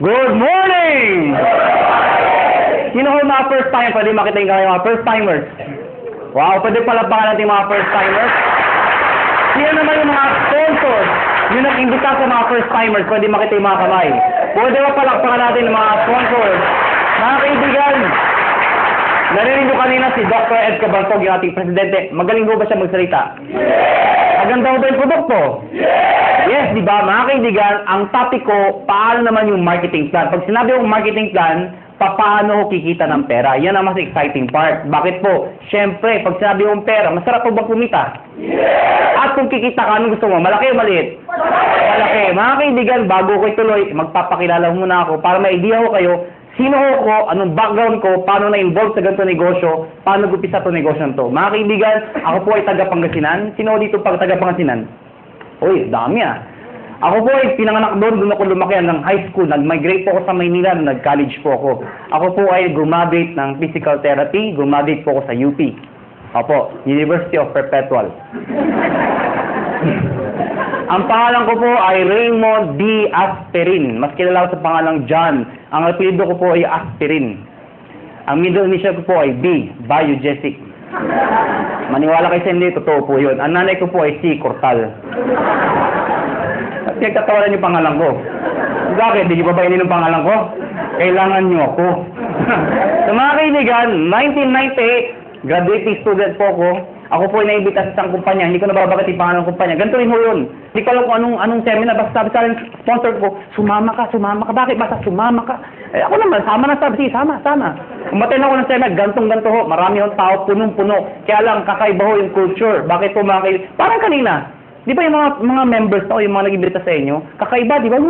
Good morning! Sino ho mga first time? Pwede makita yung mga first timers. Wow, pwede palapakan natin mga first timers. Sino naman yung mga sponsors? Yung nag-imbita sa mga first timers, pwede makita yung mga kamay. Pwede ba palakpakan natin yung mga sponsors? Mga kaibigan, narinig ko kanina si Dr. Ed Cabaltog, yung ating presidente. Magaling ho ba siya magsalita? Maganda ho ba yung produkto? Yes, di ba? Mga kaibigan, ang topic ko, paano naman yung marketing plan? Pag sinabi yung marketing plan, paano kikita ng pera? Yan ang mas exciting part. Bakit po? Siyempre, pag sinabi yung pera, masarap po bang kumita? At kung kikita ka, anong gusto mo? Malaki o maliit? Malaki. Mga kaibigan, bago ko ituloy, magpapakilala muna ako para may idea ko kayo sino ko, anong background ko, paano na-involve sa ganito negosyo, paano gupisa ito negosyo to. Mga kaibigan, ako po ay taga-Pangasinan. Sino dito pag taga-Pangasinan? Uy, dami ah. Ako po ay pinanganak doon ako lumaki ng high school. Nag-migrate po ako sa Maynila, nag-college po ako. Ako po ay graduate ng physical therapy, graduate po ako sa UP. Opo, University of Perpetual. Ang pangalan ko po ay Raymond D. Aspirin. Mas kilala ko sa pangalang John. Ang apelyido ko po ay Aspirin. Ang middle initial ko po ay B. Biogesic. Maniwala kayo sa hindi, totoo po yun. Ang nanay ko po ay C. Cortal. At nagtatawaran yung pangalan ko. Bakit? Di ba bainin yung pangalan ko? Kailangan nyo ako. Sa mga kaibigan, 1998, graduating student po ako. Ako po ay naimbita sa isang kumpanya. Hindi ko nababagat yung pangalan ng kumpanya. Ganito rin ho yun. Hindi ko alam kung anong seminar. Basta sabi sa akin, sponsor ko, sumama ka. Bakit? Basta sumama ka. Eh ako naman, sama na sabi. Sige, sama. Umaten ako ng seminar, gantong-ganto ho. Marami yung tao, punong-puno. Kaya lang, kakaiba ho yung culture. Bakit po mga kaibigan? Parang kanina. Di ba yung mga members na o yung mga nag-imbita sa inyo? Kakaiba, di ba? Di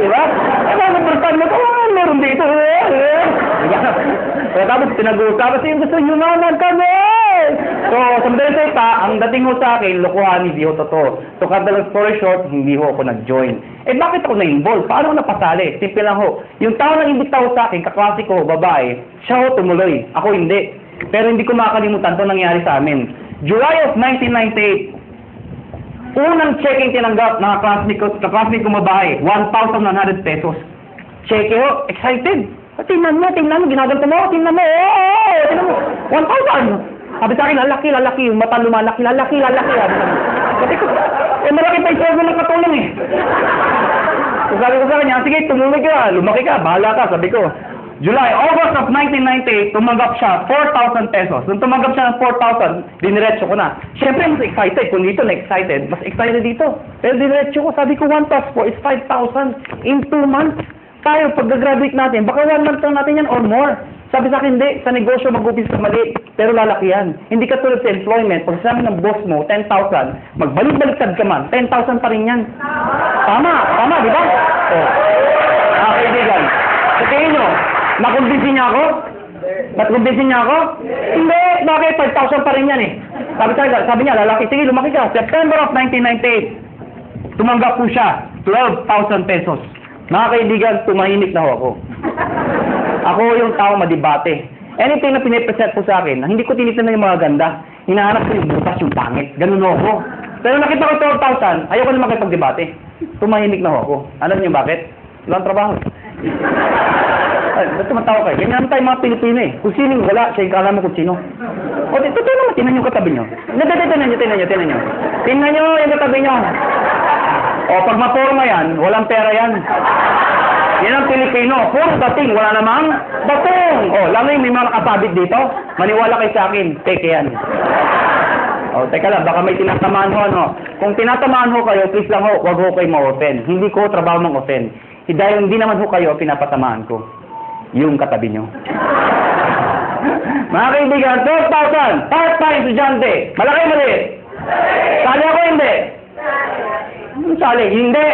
ba? Eh, mga nagbartan mo, meron dito. Tapos pinag-uusapan sa yung gusto nyo naman kami. So, sa madaling salita, ang dating ho sa akin, lokohan, hindi ho totoo. So, cut the long story short, hindi ho ako nag-join. Eh, bakit ako na-involve? Paano ako napasali? Simple lang ho. Yung tao nang imbita ho sa akin, kaklase ko, babae, siya ho tumuloy. Ako hindi. Pero hindi ko makakalimutan ito nangyari sa amin. July of 1998, unang checking tinanggap ng classmate ko babae, 1,100 pesos. Check ho, excited. Tingnan mo, ginaganto mo, tingnan mo, 1,000. Sabi sa akin, lalaki, yung mata lumalaki, lalaki. Sabi ko, malaki pa yung servo ng katulong eh. So, sabi ko sa kanya, sige, tumuloy ka, lumaki ka, bahala ka, sabi ko. August of 1998, tumanggap siya 4,000 pesos. Nung tumanggap siya ng 4,000, diniretso ko na. Siyempre, mas excited. Kung dito na-excited, mas excited dito. Pero diniretso ko, sabi ko, 1 plus 4 is 5,000 in 2 months. Tayo, pag-graduate natin, baka 1 month lang natin yan or more. Sabi sa akin, hindi. Sa negosyo, mag-upis ka mali. Pero lalaki yan. Hindi ka tulad sa employment. Pag sabi ng boss mo, 10,000, magbalik-baliktad ka man, 10,000 pa rin yan. Tama, di ba? Oh. Kaibigan, sa tingin nyo, nakumbinsin niya ako? Hindi. Bakit? 5,000 pa rin yan eh. Sabi niya, lalaki, sige, lumaki ka. September of 1998, tumanggap po siya, 12,000 pesos. Mga kaibigan, tumahimik na ho ako. Ako yung tao madibate. Anything na pinipresent po sa akin, hindi ko tinitignan yung mga ganda. Hinahanap ko yung butas, yung pangit. Ganun ako. Pero nakita ko 12,000, ayoko na makipagdebate. Tumahimik na ho ako. Alam niyo bakit? Walang trabaho. Ba't tumatawa kayo? Ganyan naman tayo mga Pilipino eh. Kung sinong wala, siya yung kala mo kung sino. O, totoo naman, tingnan yung katabi nyo. Tingnan nyo. Tingnan nyo yung katabi nyo. O, pag maporma yan, walang pera yan. Yan ang Pilipino. Puro dating, wala namang batong. O, lalo yung may mga nakasabit dito. Maniwala kayo sa akin, teke yan. O, teka lang, baka may tinatamaan ho, ano. Kung tinatamaan ho kayo, please lang ho, wag ho kayo ma-offend. Hindi ko trabaho mang offend. Dahil hindi naman ho kayo, pinapatamaan ko. Yung katabi nyo. Mga kaibigan, 12,000, part-time estudyante. Malaki maliit? Sali ako hindi? Sali, hindi.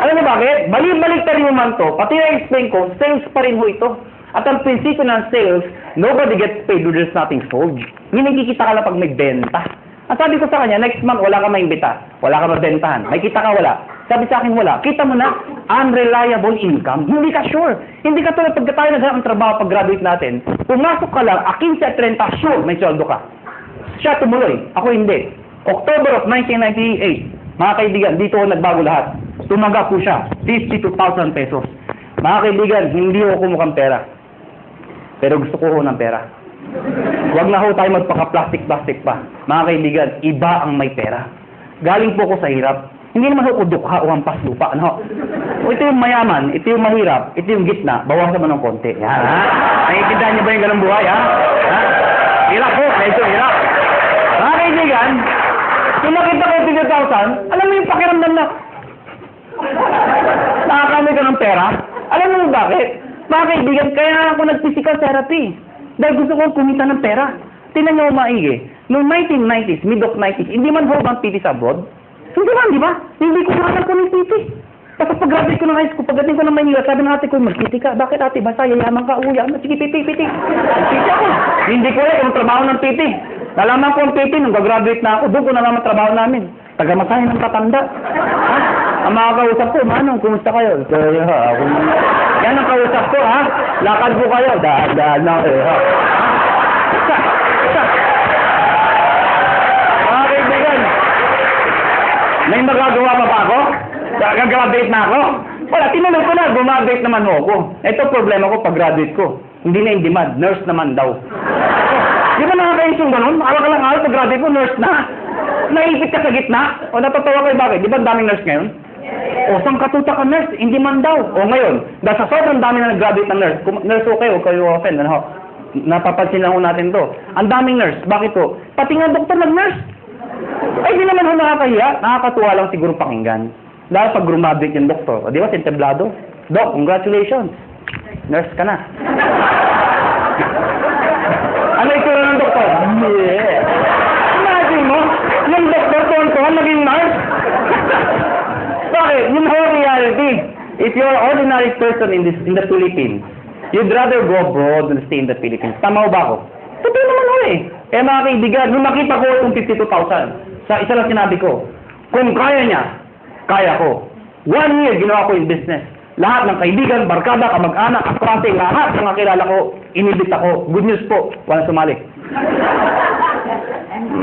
Alam niyo bakit? Balik-balik yung man to. Pati na-explain ko, sales pa rin ho ito. At ang prinsipyo ng sales, nobody gets paid when there's nothing sold. Hindi kikita ka lang pag may benta. At sabi ko sa kanya, next month wala ka maimbita. Wala ka mabentahan. May kita ka wala. Sabi sa akin wala. Kita mo na, unreliable income. Hindi ka sure. Hindi ka tulad pagka tayo naghanap ng trabaho pag-graduate natin. Pumasok ka lang, 15 at 30, sure, may sweldo ka. Siya tumuloy. Ako hindi. October of 1998, mga kaibigan, dito ako nagbago lahat. Tumanggap po siya, 52,000 pesos. Mga kaibigan, hindi ho kumukhang pera. Pero gusto ko ho ng pera. Huwag na ho tayo magpaka-plastic-plastic pa. Mga kaibigan, iba ang may pera. Galing po ko sa hirap. Hindi naman ho dukha o hampas lupa. Ano? O ito yung mayaman, ito yung mahirap, ito yung gitna, bawasan mo ng konti. Yan, ha? Naiintindihan niyo ba yung ganang buhay, ha? Ha? Hirap po, medyo hirap. Mga kaibigan, kung nakita ko yung 50,000, alam mo yung pakiramdam na nakakamay ka ng pera? Alam mo bakit? Mga kaibigan, kaya ako nag-physical therapy. Dahil gusto ko kumita ng pera. Tingnan niyo maigi. Noong 1990s, mid of 90s, hindi man ho bang PT sa abroad? Hindi man, di ba? Hindi ko nahanap ko ng PT. Tapos pag-graduate ko ng high school, pagdating ko ng Manila, sabi ng ate ko, mag-PT ka. Bakit ate? Basta yayaman ka, uya. Sige, PT. PT ako. Hindi ko yung trabaho ng PT. Nalaman ko ang PT, nung gagraduate na ako, doon ko nalaman trabaho namin. Taga-masahin ng tatanda. Ha? Ang mga kausap ko, Manong, kumusta kayo? Yan ang kausap ko, ha? Lakad po kayo. Dahil na, ha? Mga kaibigan, may magagawa pa ba ako? Gagraduate na ako? Wala, tinanong ko na, gumagraduate naman ho ako. Ito problema ko pag-graduate ko. Hindi na in demand, nurse naman daw. Di ba nakakayos yung ganun? Akala ka lang pag-graduate ko, nurse na. Naipit ka sa gitna? O natatawa kayo bakit? Di ba daming nurse ngayon? O saan katuta ka nurse? Hindi man daw. O ngayon, dahil sa sobrang dami na nag-graduate ng nurse, nurse okay, o kayo offend, ano? Napapansin lang ho natin to. Ang daming nurse, bakit to? Pati nga doktor nag-nurse. Ay, di naman ho nakakahiya. Nakakatuwa lang siguro pakinggan. Dahil pag graduate yung doktor, o di ba, sinteblado? Doc, congratulations. Nurse ka na. Ano ito ng doktor? Yeah. Imagine mo, yung doktor tuwan-tuwan naging nurse. Bakit? Yun ho reality. If you're an ordinary person in the Philippines, you'd rather go abroad than stay in the Philippines. Tama ho ba ako? Totoo naman ho eh. Kaya mga kaibigan, nung makita ko itong 52,000, sa isa lang sinabi ko, kung kaya niya, kaya ko. 1 year ginawa ko yung business. Lahat ng kaibigan, barkada, kamag-anak, akrate, lahat ng kakilala ko, inibit ako. Good news po, walang sumali.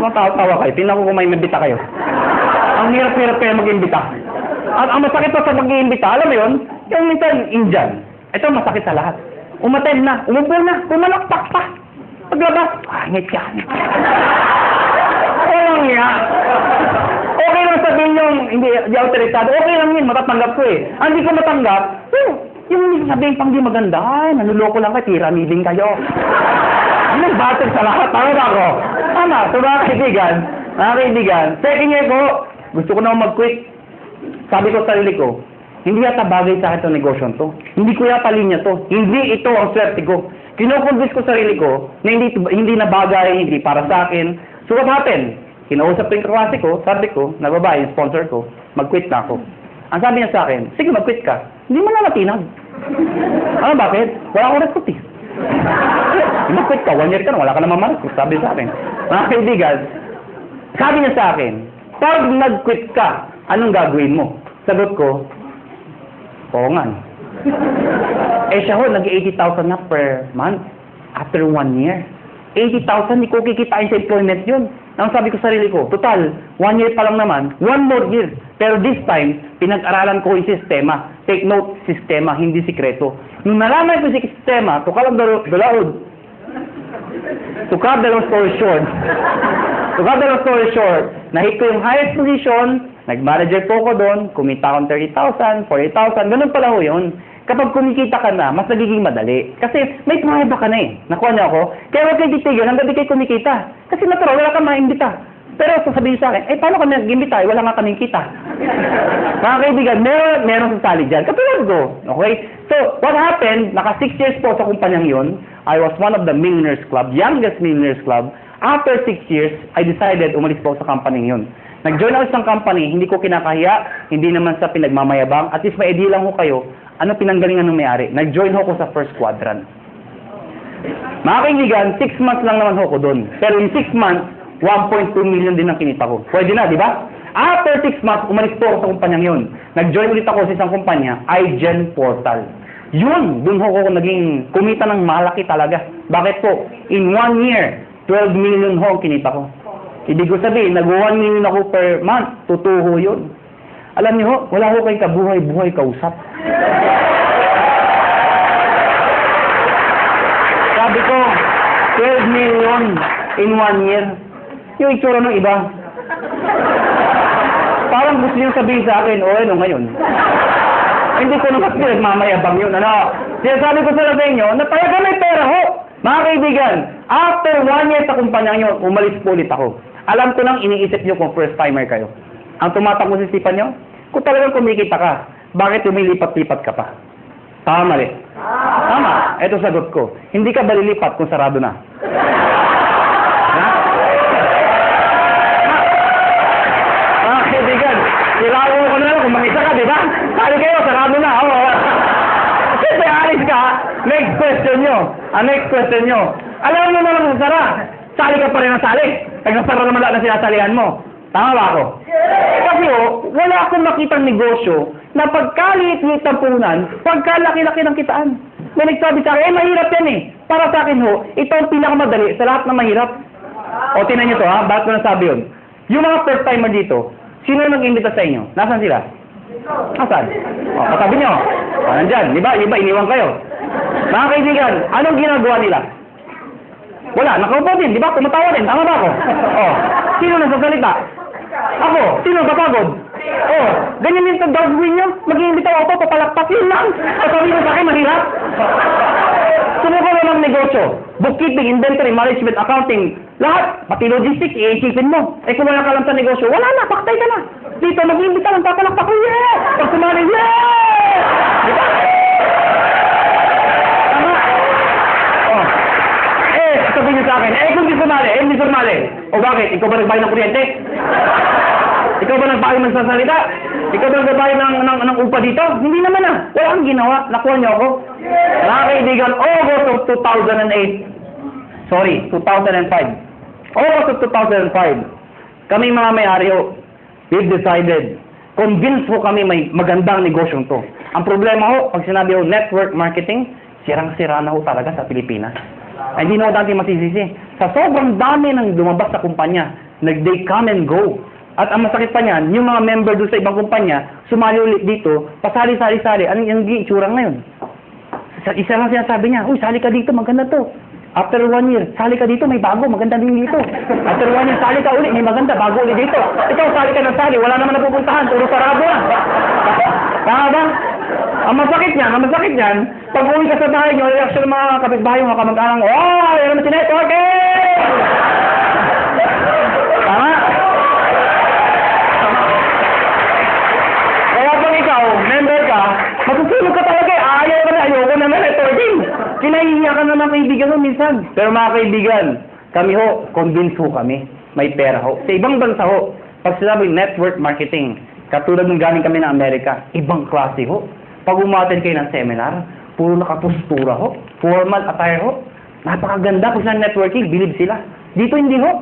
Matawa kayo, tingnan ko kung may mabita kayo. Ang hirap-hirap kayo mag-imbita. At ang masakit pa sa mag-iimbita, alam mo yun, yung minsan Indian. Ito masakit sa lahat. Umaten na, umupo na, pumalakpak pa. Paglabas, ngit ka. Walang nga. Okay lang sabihin yung hindi autoritado. Okay lang yun, matatanggap ko eh. Ang hindi ko matanggap, yung sabihin pang di maganda, ay, nanuloko lang kayo, piramiding kayo. Yun ang battle sa lahat. Tama ba ako? Tama. So mga kaibigan, second year ko, gusto ko na mag-quit. Sabi ko sa sarili ko, hindi yata bagay sa akin itong negosyo to. Hindi ko yata linya to. Hindi ito ang swerte ko. Kinoconvince ko sarili ko na hindi na bagay, hindi para sa akin. So what happened? Kinausap ko yung kaklase ko, sabi ko, na babae, yung sponsor ko, mag-quit na ako. Ang sabi niya sa akin, sige mag-quit ka. Hindi mo na natinag. Ano bakit? Wala akong recruit eh. Mag-quit ka, 1 year ka na, wala ka naman ma-recruit, sabi sa akin. Mga kaibigan, sabi niya sa akin, pag nag-quit ka, anong gagawin mo? Sagot ko, oo nga. Eh siya ho, nag-80,000 na per month after 1 year. 80,000, hindi ko kikitain sa employment yun. Ang sabi ko sa sarili ko, total, 1 year pa lang naman, 1 more year. Pero this time, pinag-aralan ko yung sistema. Take note, sistema, hindi sikreto. Nung nalaman ko yung sistema, to cut the long story short, nahit ko yung highest position, nag-manager po ko doon, kumita akong 30,000, 40,000, ganun pala ho yun. Kapag kumikita ka na, mas nagiging madali. Kasi may pangaiba ka na eh. Nakuha niyo ako? Kaya huwag kayo titigil hanggang di kayo kumikita. Kasi natural, wala kang maimbita. Pero sasabihin sa akin, paano kami nag-imbita? Wala nga kaming kita. Mga kaibigan, meron sasali dyan. Katulad ko. Okay? So, what happened, naka 6 years po sa kumpanyang yun. I was one of the millionaires club, youngest millionaires club. After 6 years, I decided umalis po sa company yun. Nag-join ako sa isang company, hindi ko kinakahiya, hindi naman sa pinagmamayabang. At least may idea lang ko kayo, ano pinanggalingan ng may-ari? Nag-join ho ko sa first quadrant. Mga kaibigan, 6 months lang naman ho ko doon. Pero in 6 months, 1.2 million din ang kinita ko. Pwede na, di ba? After 6 months, umalis po ako sa kumpanyang yun. Nag-join ulit ako sa isang kumpanya, iGen Portal. Yun, dun ho ko naging kumita ng malaki talaga. Bakit po? In 1 year, 12 million ho ang kinita ko. Ibig ko sabihin, nag-1 million ako per month, tutuho yun. Alam niyo ho, wala ho kayong kabuhay-buhay kausap. Sabi ko, 12 million in 1 year. Yung itsura ng iba. Parang gusto niyong sabihin sa akin, ano ngayon? Hindi ko naman nagmamayabang yun, ano? Sinasabi ko sa inyo, na talaga may pera ho. Mga kaibigan, after 1 year sa kumpanya nyo, umalis po ulit ako. Alam ko nang iniisip nyo kung first timer kayo. Ang tumatakbo sa isipan nyo, kung talagang kumikita ka, bakit lumilipat-lipat ka pa? Tama, mali? Tama. Ito sagot ko. Hindi ka ba lilipat kung sarado na? Ha? Mga kaibigan, ilawo ko na lang kung mag-isa ka, di ba? Sabi kayo, sarado na. Kasi alis ka, next question nyo. Next question nyo. Alam mo naman kung sara. Sali ka pa rin ang sali. Nagsasara naman lahat na sinasalihan mo. Tama ba ako? Kasi wala akong makitang negosyo na pagkaliit-liit ang puhunan, pagkalaki-laki ng kitaan. May nagsabi sa akin, mahirap yan eh. Para sa akin ito ang pinakamadali sa lahat ng mahirap. O, tinan nyo to ha, bakit ko nasabi yun? Yung mga first timer dito, sino nag-imbita sa inyo? Nasaan sila? Nasaan? O, katabi nyo. O, nandyan. Di ba? Iba, iniwan kayo. Mga kaibigan, anong ginagawa nila? Wala, nakaupo din. Di ba? Tumatawa din. Tama ba ako? O, sino nagsasalita? Ako, sino kapagod? Ganyan din sa gagawin nyo. Mag-iimbita ako, papalakpak yun lang. Sasabihin mo sa akin, mahirap. Sumuko mo ng negosyo. Bookkeeping, inventory, management, accounting, lahat. Pati logistics, i-isipin mo. Kung wala ka lang sa negosyo, wala na, paktay ka na. Dito, mag-iimbita lang, papalakpak ko, yeah! Pag sumali, yeah! Di ba? Tama? Sabihin niyo sa akin, kung hindi sumali. O bakit? Ikaw ba nagbayad ng kuryente? Ikaw ba nagbayad ng sasalita? Ikaw ba nagbayad ng upa dito? Hindi naman ah. Wala kang ginawa. Nakuha niyo ako. Mga kaibigan, August of 2008. Sorry, 2005. August of 2005. Kami mga may-ari we've decided, convinced ho kami may magandang negosyong to. Ang problema ho, pag sinabi ho network marketing, sirang-sira na ho talaga sa Pilipinas. Ay, hindi na ho dati masisisi. Sa sobrang dami ng lumabas sa kumpanya, they come and go. At ang masakit pa niyan, yung mga member doon sa ibang kumpanya, sumali ulit dito, pasali-sali-sali. Anong itsura ngayon? Isa lang sinasabi niya, uy, sali ka dito, maganda to. After 1 year, sali ka dito, may bago, maganda din dito. After 1 year, sali ka ulit, may maganda, bago ulit dito. Ikaw, sali ka ng sali, wala naman napupuntahan, puro sarado lang. Tama ba? Ang masakit niyan, pag uwi ka sa bahay nyo, reaction ng mga kapitbahay, mga kamag-alang, yan naman si networking! Tama? Kaya pag ikaw, member ka, matusulog ka talaga, ayoko na networking. Kinahihiya ka na ng kaibigan mo minsan. Pero mga kaibigan, kami convinced kami. May pera Sa ibang bansa pag sinabing network marketing, katulad ng galing kami ng Amerika, ibang klase Pag umaten kayo ng seminar, puro nakapostura formal attire napakaganda. Pag sa networking, bilib sila. Dito hindi diba?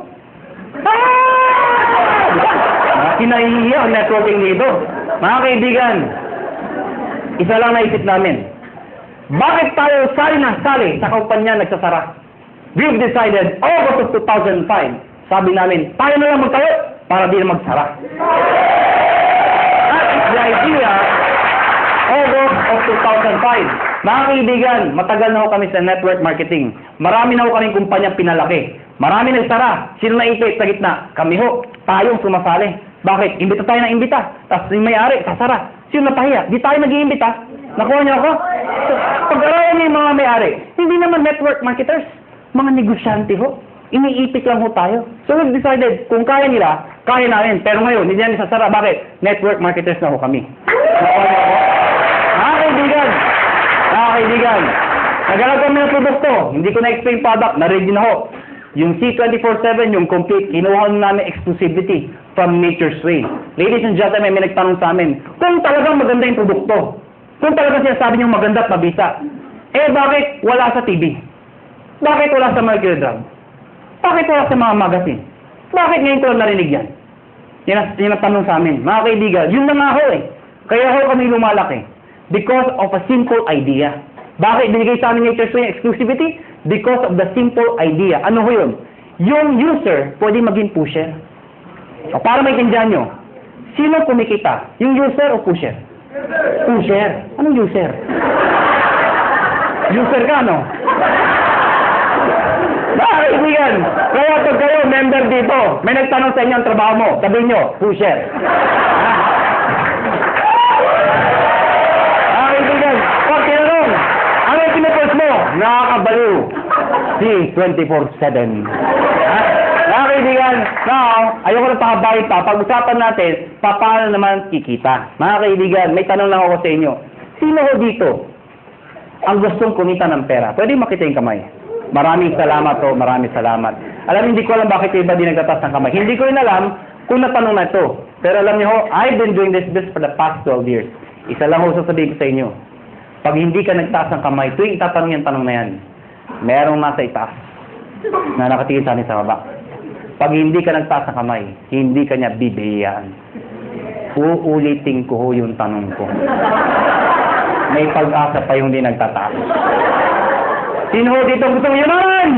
Kinahihiya ang networking dito. Mga kaibigan, isa lang naisip namin. Bakit tayo sali sa kumpanya nagsasara? We've decided, August of 2005, sabi namin, tayo na lang magtayo para di na magsara. That is the idea, August of 2005. Mga kaibigan, matagal na kami sa network marketing. Marami na kaming kumpanya pinalaki. Marami nagsara. Sino naipit sa gitna? Kami tayong sumasali. Bakit? Imbita tayo ng imbita. Tapos yung may-ari, sasara. Sino napahiya? Di tayo nag-iimbita. Nakuha niyo ako? Pag-aralan niyo yung mga may-ari, hindi naman network marketers. Mga negosyante Iniipit lang tayo. So we've decided, kung kaya nila, kaya namin. Pero ngayon, hindi namin sasara. Bakit? Network marketers na kami. Nakuha niyo ako? Mga kaibigan, nagalag kami ng produkto. Hindi ko na-explain product. Na-ready na Yung C24/7, yung complete, kinuha namin exclusivity from Nature's Way. Ladies and gentlemen, may nagtanong sa amin, kung talagang maganda yung produkto, kung talagang sinasabi niyong maganda at mabisa, bakit wala sa TV? Bakit wala sa Mercury Drug? Bakit wala sa mga magazine? Bakit ngayon ko narinig yan? Yan ang tanong sa amin. Mga kaibigan, yun na nga Kaya kami lumalaki. Because of a simple idea. Bakit binigay sa amin Nature's Way yung exclusivity? Because of the simple idea. Ano yun? Yung user, pwede maging pusher. O para maintindihan nyo, Sino kumikita? Yung user o pusher? Pusher. Anong user? User ka, no? Kaibigan, kaya pag kayo member dito, may nagtanong sa inyo ang trabaho mo, sabihin nyo, pusher. Kaibigan, pag tinanong, ano yung pinupost mo? Nakakabaliw. Si 24/7. Kaibigan, now, ayoko na pakabay pa. Pag-usapan natin, paano naman kikita? Mga kaibigan, may tanong lang ako sa inyo. Sino ho dito ang gustong kumita ng pera? Pwede makita yung kamay. Maraming salamat ho, maraming salamat. Alam, hindi ko alam bakit yung iba di nagtatas ng kamay. Hindi ko rin alam kung natanong na ito. Pero alam niyo ho, I've been doing this for the past 12 years. Isa lang ho sasabihin ko sa inyo. Pag hindi ka nagtaas ng kamay, tuwing itatanong yung tanong na yan, merong nasa itaas na nakatingin sa amin sa baba. Pag hindi ka nagtaas ng kamay, hindi ka niya bibigyan. Uulitin ko ho yung tanong ko. May pag-asa pa yung di nagtataas. Sino ho dito gusto mo yaman?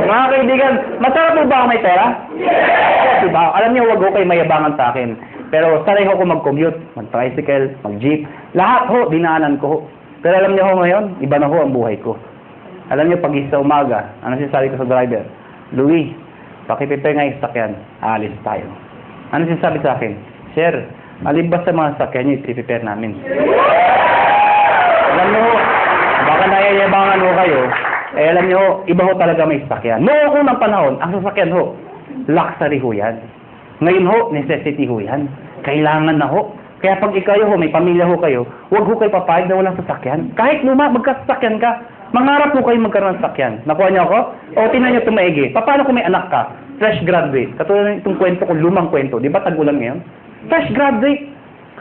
Mga kaibigan, masarap po ba ako may pera? Yes! Diba? Alam niyo, huwag ho kayo mayabangan sa akin. Pero sanay ho ko mag-commute, mag-tricycle, mag-jeep. Lahat ho, dinaanan ko ho. Pero alam niyo ho ngayon, iba na ho ang buhay ko. Alam niyo, pag sa umaga, ano sinasabi ko sa driver? Louie, pakiprepare nga yung sakyan. Aalis tayo. Ano sinasabi sa akin? Sir, alibas sa mga sakyan niyo, i-prepare namin. Alam niyo ho, baka nayayabangan ho kayo, alam niyo ho, iba ho talaga may sakyan. Noong unang panahon, ang sasakyan ho, luxury ho yan. Ngayon ho, necessity ho yan. Kailangan na ho. Kaya pag ikaw ho, may pamilya ho kayo, huwag ho kayo papayag na walang sasakyan. Kahit luma, magkasasakyan ka. Mangarap ho kayo magkaroon ng sasakyan. Nakuha niyo ako? O tinan niyo itong maigi. Paano kung may anak ka? Fresh graduate. Katulad itong kwento ko, lumang kwento. Di ba tag-ulan ngayon? Fresh graduate.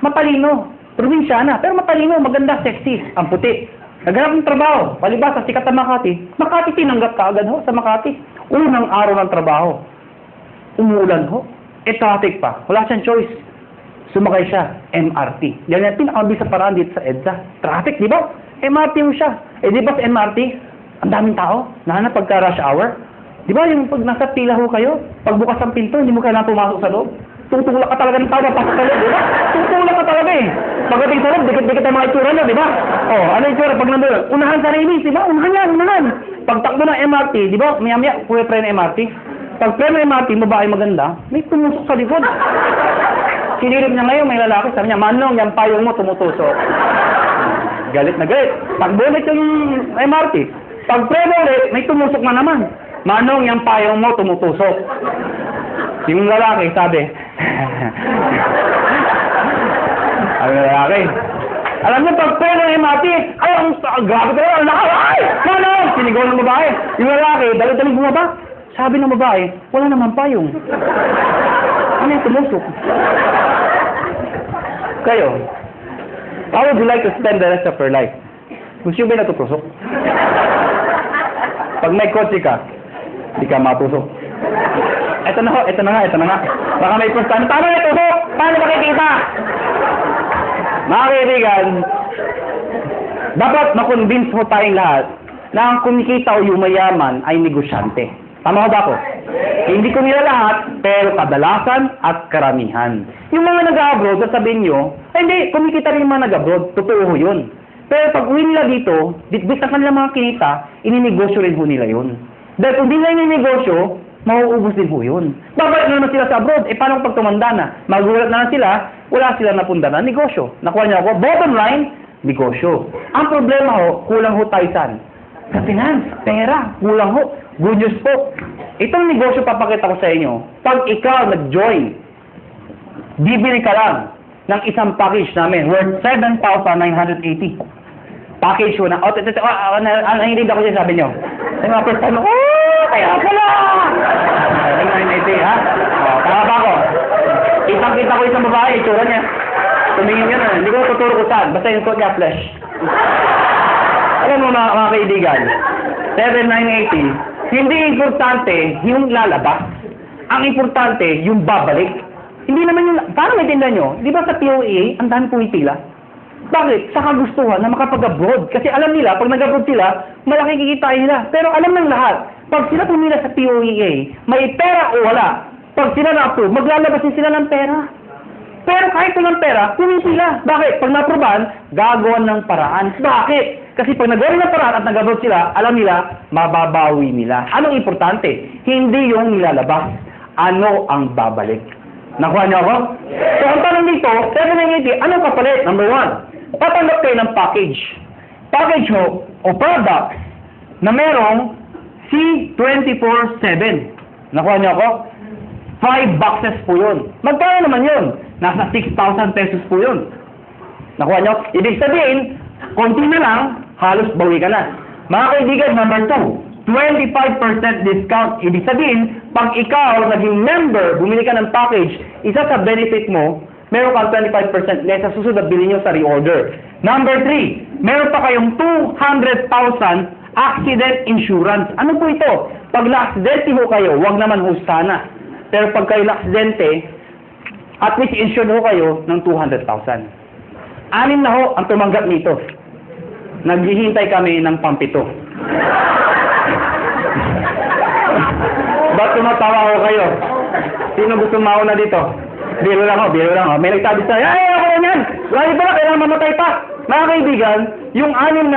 Matalino. Probinsyana. Pero matalino, maganda, sexy. Ang puti. Naghanap ng trabaho. Palibasa, sikat na Makati. Makati, tinanggap ka agad ho sa Makati. Unang araw ng trabaho. Umuulan ho. Traffic pa. Wala siyang choice. Sumakay siya. MRT. Yan yung pinakamabisa paraan dito sa EDSA. Traffic, di ba? MRT mo siya. Eh, di ba sa MRT? Ang daming tao. Nahanap pagka rush hour. Di ba yung pag nasa pila ho kayo, pagbukas ng pinto, hindi mo kailangan pumasok sa loob. Tutulak ka talaga ng tao na pasok sa loob, di ba? Tutulak ka talaga eh. Pagdating sa loob, dikit-dikit ang mga itsura niya, di ba? Oh, ano yung itsura? Pag nandun, unahan sa release, di ba? Unahan yan, unahan. Pagtakbo ng MRT, di ba? Maya-maya, pre ng MRT. Pag pre ng MRT, babae maganda, may tumusok sa likod. Sinilip niya ngayon, may lalaki, sabi niya, Manong, yung payong mo tumutusok. Galit na galit. Pag bulit yung MRT, pag pre ulit, may tumusok na naman. Manong, yung payong mo tumutusok. Yung lalaki, sabi, ano lalaki? Alam niyo, pag pre ng MRT, ay, grabe ka lang, ay! Manong! Sinigaw ng babae. Yung lalaki, dali-daling bumaba. Sabi ng babae, wala naman payong. Ano yung tumusok? Kayo, how would you like to spend the rest of your life? Gusto nyo ba natutusok? Pag may kotse ka, di ka matusok. Ito na nga. Baka may punta. Paano natusok? Paano makikita? Mga kaibigan, dapat makonvince mo tayong lahat na ang kumikita o yumayaman ay negosyante. Tama ko ba ako? Hindi ko nila lahat, pero kadalasan at karamihan. Yung mga nag-abroad, sabihin nyo, hindi, kumikita rin yung mga nag-abroad. Totoo yun. Pero pag uwi nila dito, bitbit ang kanilang mga kinita, ininegosyo rin ho nila yun. Dahil kung di nila ininegosyo, mauubos din ho yun. Babalik na naman sila sa abroad. Eh, paano pag tumanda na? Magulat na sila, wala sila napunda na negosyo. Nakuha niyo ako, bottom line, negosyo. Ang problema ho, kulang ho tayo saan? Sa finance, pera, kulang ho. Good news po. Itong negosyo papakita ko sa inyo, pag ikaw nag-join, bibili ka lang ng isang package namin worth 7,980. Package ho na, nanginig ako siya sabi nyo. Sa mga first time, kaya pala! 7,980, ha? Tama ba ako? Kitang-kita ko isang babae, itsura niya. Tumingin yun, hindi ko tuturo ko saan, basta yung suot niya, flesh. Alam mo mga kaibigan, 7,980, hindi importante yung lalabas. Ang importante, yung babalik. Hindi naman yung... Paano maintindihan nyo? Di ba sa POA, ang dami pumipila? Bakit? Sa kagustuhan na makapag-abroad. Kasi alam nila, pag nag-abroad sila, malaki kikitain nila. Pero alam ng lahat, pag sila pumila sa POEA, may pera o wala, Pag sila na-approve, maglalabas din sila ng pera. Pero kahit walang pera, pumipila. Bakit? Pag na-approvean, gagawa ng paraan. Bakit? Kasi pag nagawa ng paraan at nag-approve sila, alam nila, mababawi nila. Anong importante? Hindi yung nilalabas. Ano ang babalik? Nakuha niyo ako? So, ang tanong dito, 780, anong kapalit? Number 1, tatanggap kayo ng package. Package o product na merong C24/7. Nakuha niyo ako? 5 boxes po yun. Magkano naman yun? Nasa 6,000 pesos po yun. Nakuha niyo? Ibig sabihin, konti na lang, halos bawi ka na. Mga kaibigan, number 2, 25% discount. Ibig sabihin, pag ikaw naging member, bumili ka ng package, isa sa benefit mo, meron kang 25% less sa susunod na bilhin nyo sa reorder. Number 3, meron pa kayong 200,000 accident insurance. Ano po ito? Pag na-aksidente ho kayo, wag naman ho sana. Pero pag kayo na-aksidente, at least insured ho kayo ng 200,000. 6 na ho ang tumanggap nito. Naghihintay kami ng pampito. Ba't tumatawa ho kayo? Sino gusto mauna dito? Biro lang ho, biro lang ho. May nagsabi sa'yo, ay, ako na yan! Lagi pala, kailangan mamatay pa! Mga kaibigan, yung 6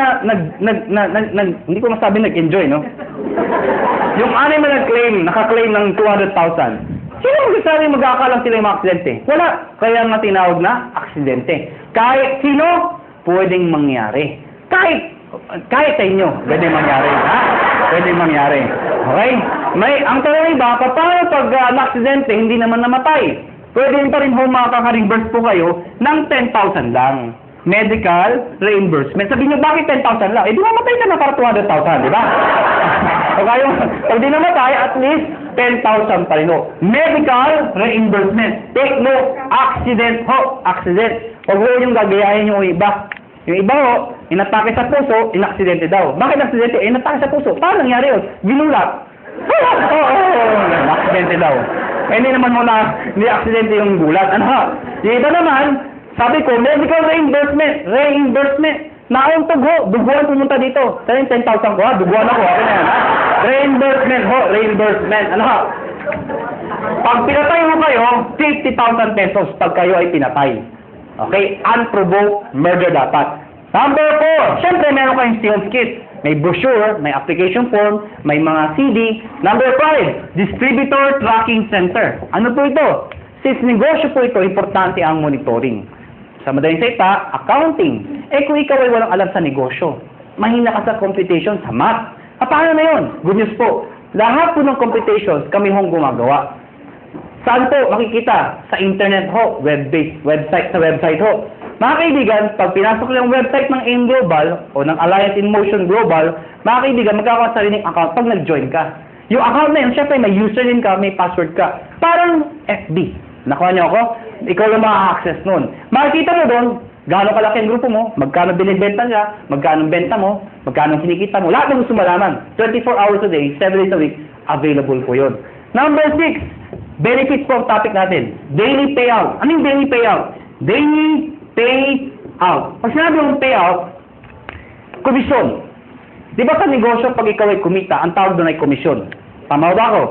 na hindi ko masabi nag-enjoy, no? Yung 6 na naka-claim ng 200,000. Sino magsasabi mag-aakalang sila yung mga aksidente? Wala. Kaya nga tinawag na aksidente. Kahit sino, pwedeng mangyari. Kahit sa inyo, pwedeng mangyari. Ha? Pwedeng mangyari. Okay? Ang tanong iba, paano pag na-aksidente, hindi naman namatay? Pwede pa rin makaka-reimburse po kayo ng 10,000 lang. Medical reimbursement. Sabihin nyo, bakit 10,000 lang? Eh, di mamatay ka na para 200,000, di ba? Pag di namatay, at least 10,000 pa rin ho. Medical reimbursement. Take note, accident ho. Accident. Huwag ho yung gagayahin yung iba. Yung iba ho, inatake sa puso, inaksidente daw. Bakit aksidente? Inatake sa puso. Paano nangyari yun? Ginulat. Aksidente daw. Hindi naman mo na, hindi aksidente yung gulat. Ano ha? Yung iba naman, sabi ko, medical reimbursement. Nauntog ho, duguan pumunta dito. Sabi 10,000 ko ha, duguan ako. Okay na yan ha? Reimbursement ho, reimbursement. Ano ha? Pag pinatay mo kayo, 50,000 pesos pag kayo ay pinatay. Okay? Unprovoked murder dapat. Number 4, syempre meron kayong sales kit. May brochure, may application form, may mga CD. Number 5, distributor tracking center. Ano po ito? Since negosyo po ito, importante ang monitoring. Sa madaling salita, accounting. Eh kung ikaw ay walang alam sa negosyo, mahina ka sa computation, sa math. Paano na yun? Good news po. Lahat po ng computations kami hong gumagawa. Saan po makikita? Sa internet ho, web-based, sa website ho. Mga kaibigan, pag pinasok lang yung website ng AIM Global o ng Alliance in Motion Global, mga kaibigan, magkakaroon sa sariling account pag nag-join ka. Yung account na yun, syempre may username ka, may password ka. Parang FB. Nakuha niyo ako? Ikaw lang maka-access nun. Makikita mo doon, gaano kalaki ang grupo mo, magkano binibenta niya, magkano benta mo, magkano kinikita mo. Lahat ng gusto malaman. 24 hours a day, 7 days a week, available po yun. Number 6, benefits po ang topic natin. Daily payout. Ano yung daily payout? Daily payout. Pag sinabi yung payout, komisyon. Di ba sa negosyo, pag ikaw ay kumita, ang tawag doon ay komisyon. Tama ba ako?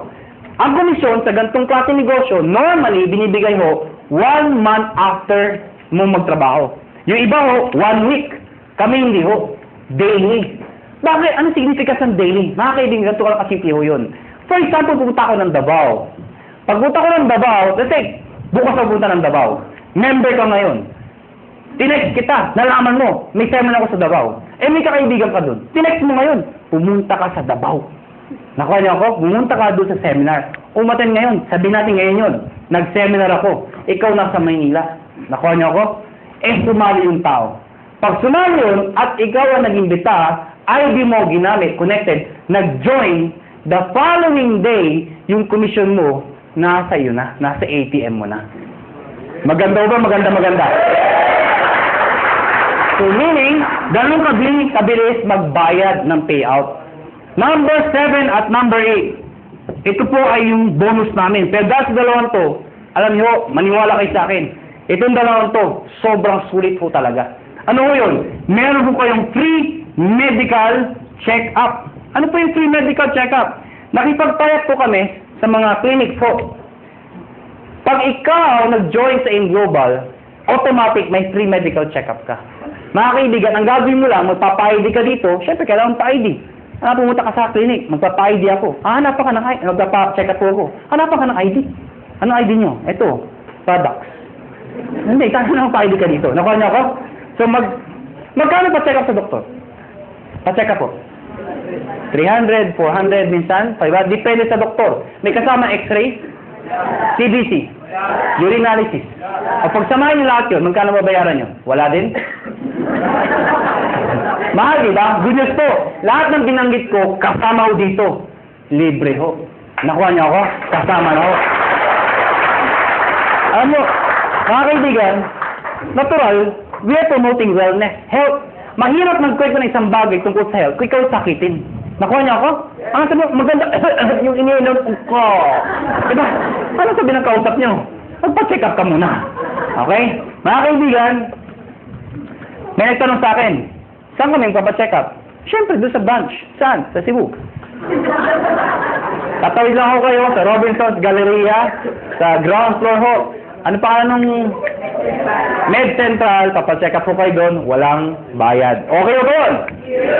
Ang komisyon sa ganitong klase negosyo, normally, binibigay ho 1 month after mo magtrabaho. Yung iba ho, 1 week. Kami hindi ho. Daily. Bakit? Ano significance ng daily? Mga kaibigan, ganito ka lang kasimple ho yun. For example, pupunta ako ng Davao. Pag punta ko ng Davao, let's say, bukas ako punta ng Davao. Member ka ngayon. Tinext kita, nalaman mo, may seminar ako sa Davao. Eh, may kakaibigan ka dun. Tinext mo ngayon, pumunta ka sa Davao. Nakuha niyo ako? Pumunta ka doon sa seminar. Umaten ngayon, sabihin natin ngayon yun. Nag-seminar ako. Ikaw nasa Maynila. Nakuha niyo ako? Eh, sumali yung tao. Pag sumali yun, at ikaw ang nag-imbita, ID mo ginamit, connected, nag-join, the following day, yung commission mo, nasa iyo na, nasa ATM mo na. Maganda ba? Maganda. So meaning, ganun kabilis magbayad ng payout. Number 7 at number 8. Ito po ay yung bonus namin. Pero dahil sa dalawang to, alam nyo, maniwala kayo sa akin. Itong dalawang to, sobrang sulit po talaga. Ano po yun? Meron po kayong free medical check-up. Ano po yung free medical check-up? Nakipagtayap po kami sa mga clinic po. Pag ikaw nag-join sa AIM Global, automatic may free medical check-up ka. Mga kaibigan, ang gagawin mo lang, magpapa-ID ka dito, syempre kailangan pa-ID. Pumunta ka sa clinic, magpapa-ID ako. Hanapan ka ng ID, magpapa-check up ako. Hanapan ka ng ID. Anong ID nyo? Ito, products. Hindi, kailangan pa-ID ka dito. Nakuha niyo ako? So, magkano pa-check up sa doktor? Pa-check up po. 300, 400, minsan, 500, depende sa doktor. May kasama x-ray, CBC, urinalysis. O pagsamahin niyo lahat yun, magkano babayaran nyo? Wala din? Mahal, di ba? Good news po. Lahat ng binanggit ko, kasama ho dito. Libre ho. Nakuha niyo ako? Kasama na ho. Alam mo, mga kaibigan, natural, we are promoting wellness, health. Mahirap magkwento ng isang bagay tungkol sa health kung ikaw sakitin. Nakuha niyo ako? Ang sabi mo, maganda, yung iniinom ko. Diba? Ano sabi ng kausap niyo? Magpa-check up ka muna. Okay? Mga kaibigan, may nagtanong sa akin, saan kami magpa-check up? Siyempre, doon sa branch. Saan? Sa Cebu. Tatawid lang ako kayo sa Robinson's Galleria, sa ground floor ho. Ano pa nung Med Central, papacheck up po kayo doon, walang bayad. Okay o doon?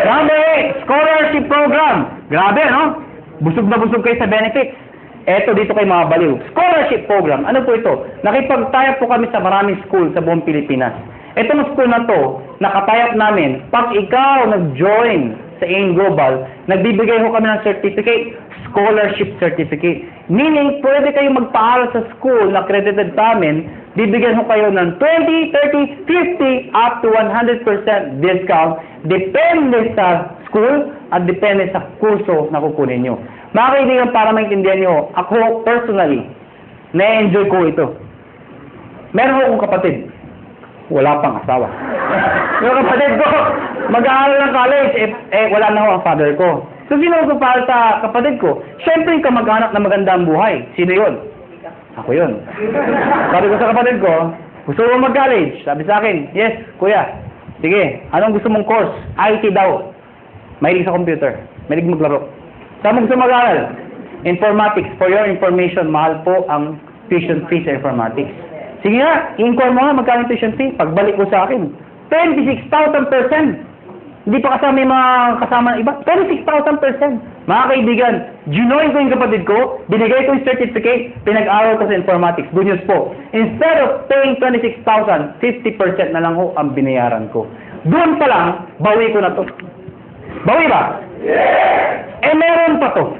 Number 8, scholarship program. Grabe, no? Busog na busog kayo sa benefits. Eto, dito kayo mga baliw. Scholarship program. Ano po ito? Nakipag-tie-up po kami sa maraming school sa buong Pilipinas. Etong school na to, nakatayap namin, pag ikaw nag-join sa AIM Global, nagbibigay ho kami ng certificate, scholarship certificate. Meaning, pwede kayo magpaaral sa school na accredited sa amin, bibigyan ho kayo ng 20, 30, 50, up to 100% discount, depende sa school at depende sa kurso na kukunin nyo. Mga kaibigan, para maintindihan nyo, ako personally, na-enjoy ko ito. Meron ho akong kapatid. Wala pang asawa. Yung kapatid ko, mag-aaral ng college, wala na ho ang father ko. So, sino ko para sa kapatid ko? Siyempre, yung kamag-anak na magandang buhay. Sino yun? Ako yun. Sabi ko sa kapatid ko, gusto mo mag-college? Sabi sa akin, yes, kuya. Sige, anong gusto mong course? IT daw. Mahilig sa computer. Mahilig maglaro. Saan mo gusto mag-aaral? Informatics. For your information, mahal po ang tuition fee sa informatics. Sige nga, i-inquire mo nga magkano tuition fee. Pagbalik ko sa akin, 26,000%. Hindi pa kasama yung mga kasama ng iba. 26,000%. Mga kaibigan, ginoin ko yung kapatid ko, binigay ko yung certificate, pinag-aral ko sa informatics. Good news po. Instead of paying 26,000, 50% na lang ho ang binayaran ko. Doon pa lang, bawi ko na to. Bawi ba? Yes! Meron pa to.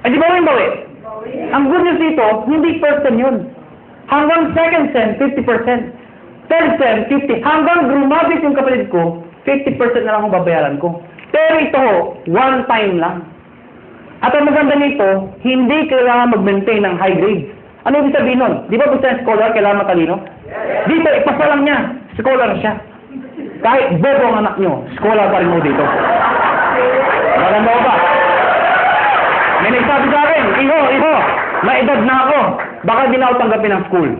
Di bawi? Ang good news dito, hindi first sem yun. Hanggang second sem, 50%. Third sem, 50%. Hanggang grumabit yung kapatid ko, 50% na lang ang babayaran ko. Pero ito ho, one time lang. At ang maganda nito, hindi kailangan mag-maintain ng high grade. Ano ibig sabihin nun? Di ba gusto ng scholar, kailangan matalino? Dito, ipasa lang niya. Scholar siya. Kahit bobo ang anak nyo, scholar pa rin mo dito. Maganda ko ba? May nagsabi sa akin, Iho, may edad na ako. Baka di na ako tanggapin ng school.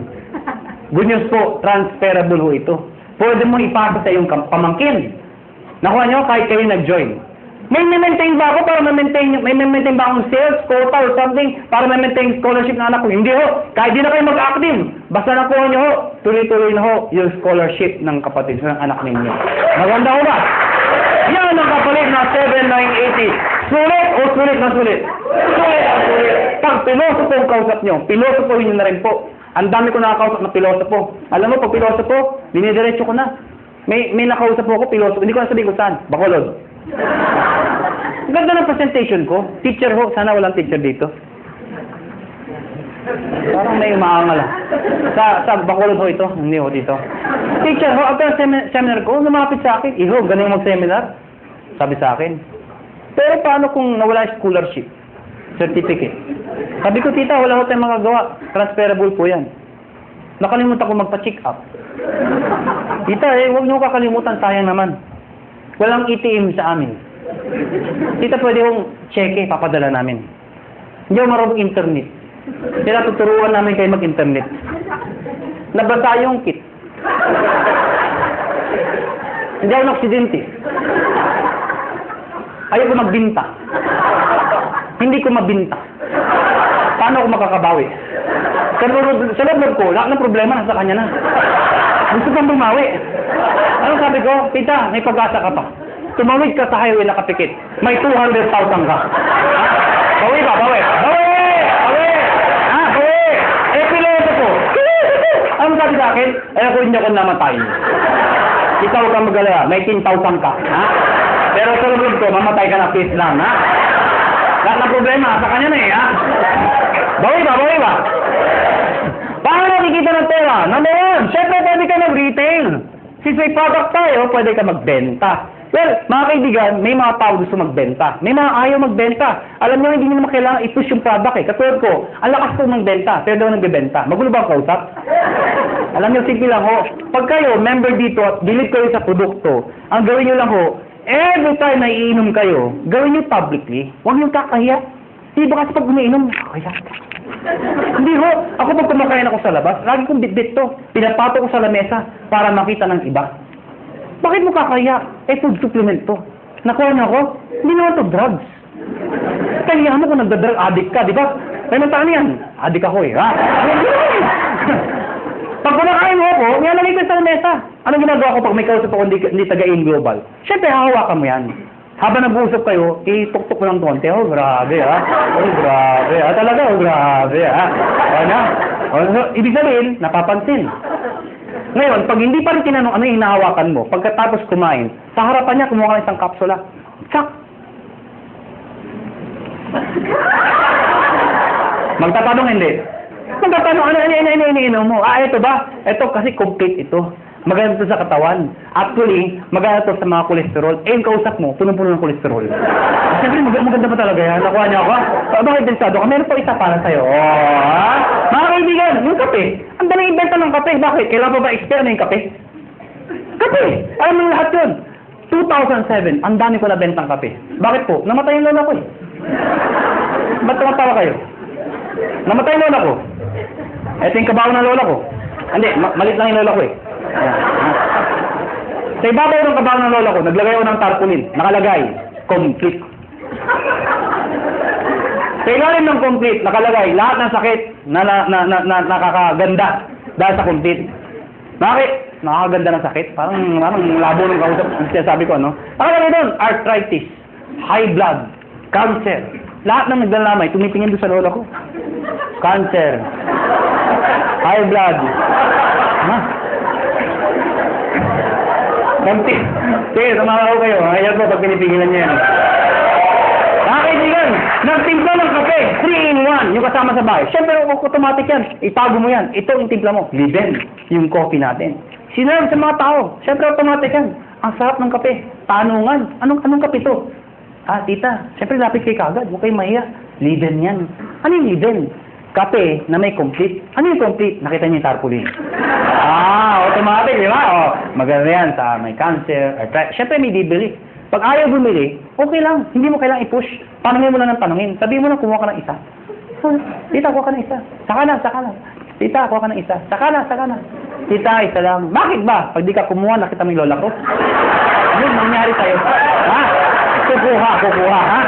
Good news po, transferable ho ito. Pwede mo ipasa sa iyong pamangkin. Nakuha nyo, kahit kayo nag-join. May maintain ba ako para may maintain ba akong sales, quota or something para may-maintain scholarship na anak ko? Hindi ho. Kahit di na kayo mag-active. Basta nakuha nyo ho, tuloy-tuloy na ho yung scholarship ng kapatid ng anak ninyo. Maganda ho ba? Yan ang kapalit na 7,980. Sulit o sulit na sulit? Sulit na sulit. Pag pilosopo ang kausap nyo, pilosopohin nyo na rin po. Ang dami ko nakakausap na pilosopo. Alam mo, pag pilosopo, dinidiretso ko na. May nakausap ako, pilosopo. Hindi ko na sabihin kung saan. Bacolod. Ganda ng presentation ko. Teacher ho. Sana walang teacher dito. Parang may umaangal ah. Sa Bacolod ho ito. Hindi ho dito. Teacher ho, after seminar ko, lumapit sa akin. Iho, galing mag-seminar. Sabi sa akin. Pero paano kung nawala yung scholarship? Certificate. Sabi ko, tita, wala ko tayong magagawa. Transferable po yan. Nakalimutan ko magpa-check up. Tita, huwag niyo kakalimutan, sayang naman. Walang ATM sa amin. Tita, pwede kong cheque, papadala namin. Hindi ako marunong internet. Kaya tuturuan namin kayo mag-internet. Nabasa yung kit. Hindi ako naksidente. Ayaw ko magbinta. Hindi ko mabinta. Paano ako makakabawi? Sa loob ko, lahat ng problema nasa kanya na. Gusto pang bumawi. Ano sabi ko? Tita, may pag-asa ka pa. Tumawid ka sa highway na kapikit. May 200,000 ka. Bawi ba? Bawi! Bawi! Bawi! Ha? Bawi! Eh, piloto ko. Ano sabi sa akin? Eh, ako hindi ako namatay. Ikaw huwag kang mag-alala. May 10,000 ka. Ha? Pero sa loob ko, mamatay ka na peace lang. Ha? Lahat ng problema, sa kanya na eh. Ha? Bawi ba? Bawi ba? Paano nakikita ng pera? Number one, syempre pwede ka mag-retail. Since may product tayo, pwede ka magbenta. Well, mga kaibigan, may mga tao gusto magbenta. May mga ayaw magbenta. Alam nyo, hindi nyo naman kailangan i-push yung product eh. Katulad ko, ang lakas ko magbenta, pero daw nagbebenta. Magulo ba ang kausap? Alam nyo, simple lang ho. Pag kayo, member dito at bilib kayo sa produkto, ang gawin nyo lang ho, every time na iinom kayo, gawin nyo publicly. Huwag nyo kakahiya. Di ba kasi pag umiinom, kaya hindi ho. Ako pag kumakain ako sa labas, lagi kong bit-bit to. Pinapato ko sa lamesa para makita ng iba. Bakit mo kakaya? Eh, food supplement to. Nakuha na ako. Hindi naman to drugs. Kaya mo kung nagda-drug addict ka, di ba? Kaya nasaan yan? Addict ako eh, ha? Pag kumakain mo ako, nilalagay ko sa lamesa. Anong ginagawa ko pag may kausap ako hindi taga-in global? Siyempre, hahawakan mo yan. Habang nag-uusap kayo, ituktok mo ng konti. Oh, grabe, ha? Oh, grabe, ha? Talaga, oh, grabe, ha? Ano? So, ibig sabihin, napapansin. Ngayon, pag hindi pa rin tinanong ano yung hinahawakan mo, pagkatapos kumain, sa harapan niya, kumuha ka ng isang kapsula. Tsak! Magtatanong hindi. Magtatanong, ano iniinom mo? Ah, ito ba? Ito kasi complete ito. Maganda to sa katawan. Actually, maganda to sa mga kolesterol. Eh, yung kausap mo, punong-puno ng kolesterol. Siyempre, maganda pa talaga yan. Nakuha niya ako. Bakit delikado ka? Meron pa isa para sa'yo. Oh, ha? Mga kaibigan, yung kape. Ang daming ibenta ng kape. Bakit? Kailan pa ba expert na yung kape? Kape! Alam mo lahat yun. 2007, ang dami ko nabentang kape. Bakit po? Namatay yung lola ko eh. Ba't tumatawa kayo? Namatay yung lola ko. Ito yung kabaw ng lola ko. Hindi, malit lang yung lola ko eh. Sa ibabaw ng kabaw ng lola ko, naglagay ako ng tarpaulin. Nakalagay, complete. Sa ilalim ng complete, nakalagay, lahat ng sakit na nakakaganda dahil sa complete. Bakit? Nakakaganda ng sakit? Parang labo ng kausap. Sabi ko, ano? Nakalagay doon, arthritis, high blood, cancer. Lahat ng nagdalamay, tumitingin doon sa lola ko. Cancer, high blood. Ha? Kanti. Sige, tumawa ko kayo. Ayan po pag pinipigilan niya yan. Kaibigan, nagtimpla ng kape, 3-in-1, yung kasama sa bahay. Siyempre, automatic yan. Itago mo yan. Ito yung timpla mo. Liben, yung coffee natin. Sinarap sa mga tao. Siyempre, automatic yan. Ang sarap ng kape. Tanungan. Anong kape to? Ah, tita, siyempre, lapit kay kagad. Huwag kayong mahiya. Liben yan. Ano yung liben? Kape na may complete. Ano yung complete? Nakita niyo yung tarpaulin. Ah, automatic, di ba? Oh, maganda yan sa may cancer, arthritis. Siyempre, may bibili. Pag ayaw bumili, okay lang. Hindi mo kailangang i-push. Tanungin mo lang ng tanungin. Sabihin mo lang, kumuha ka ng isa. Tita, kuha ka ng isa. Saka na. Tita, kuha ka ng isa. Saka na. Tita, isa lang. Bakit ba? Pag di ka kumuha, nakita mo yung lola ko. Ano nangyari sa'yo? Ha? Kukuha, ha?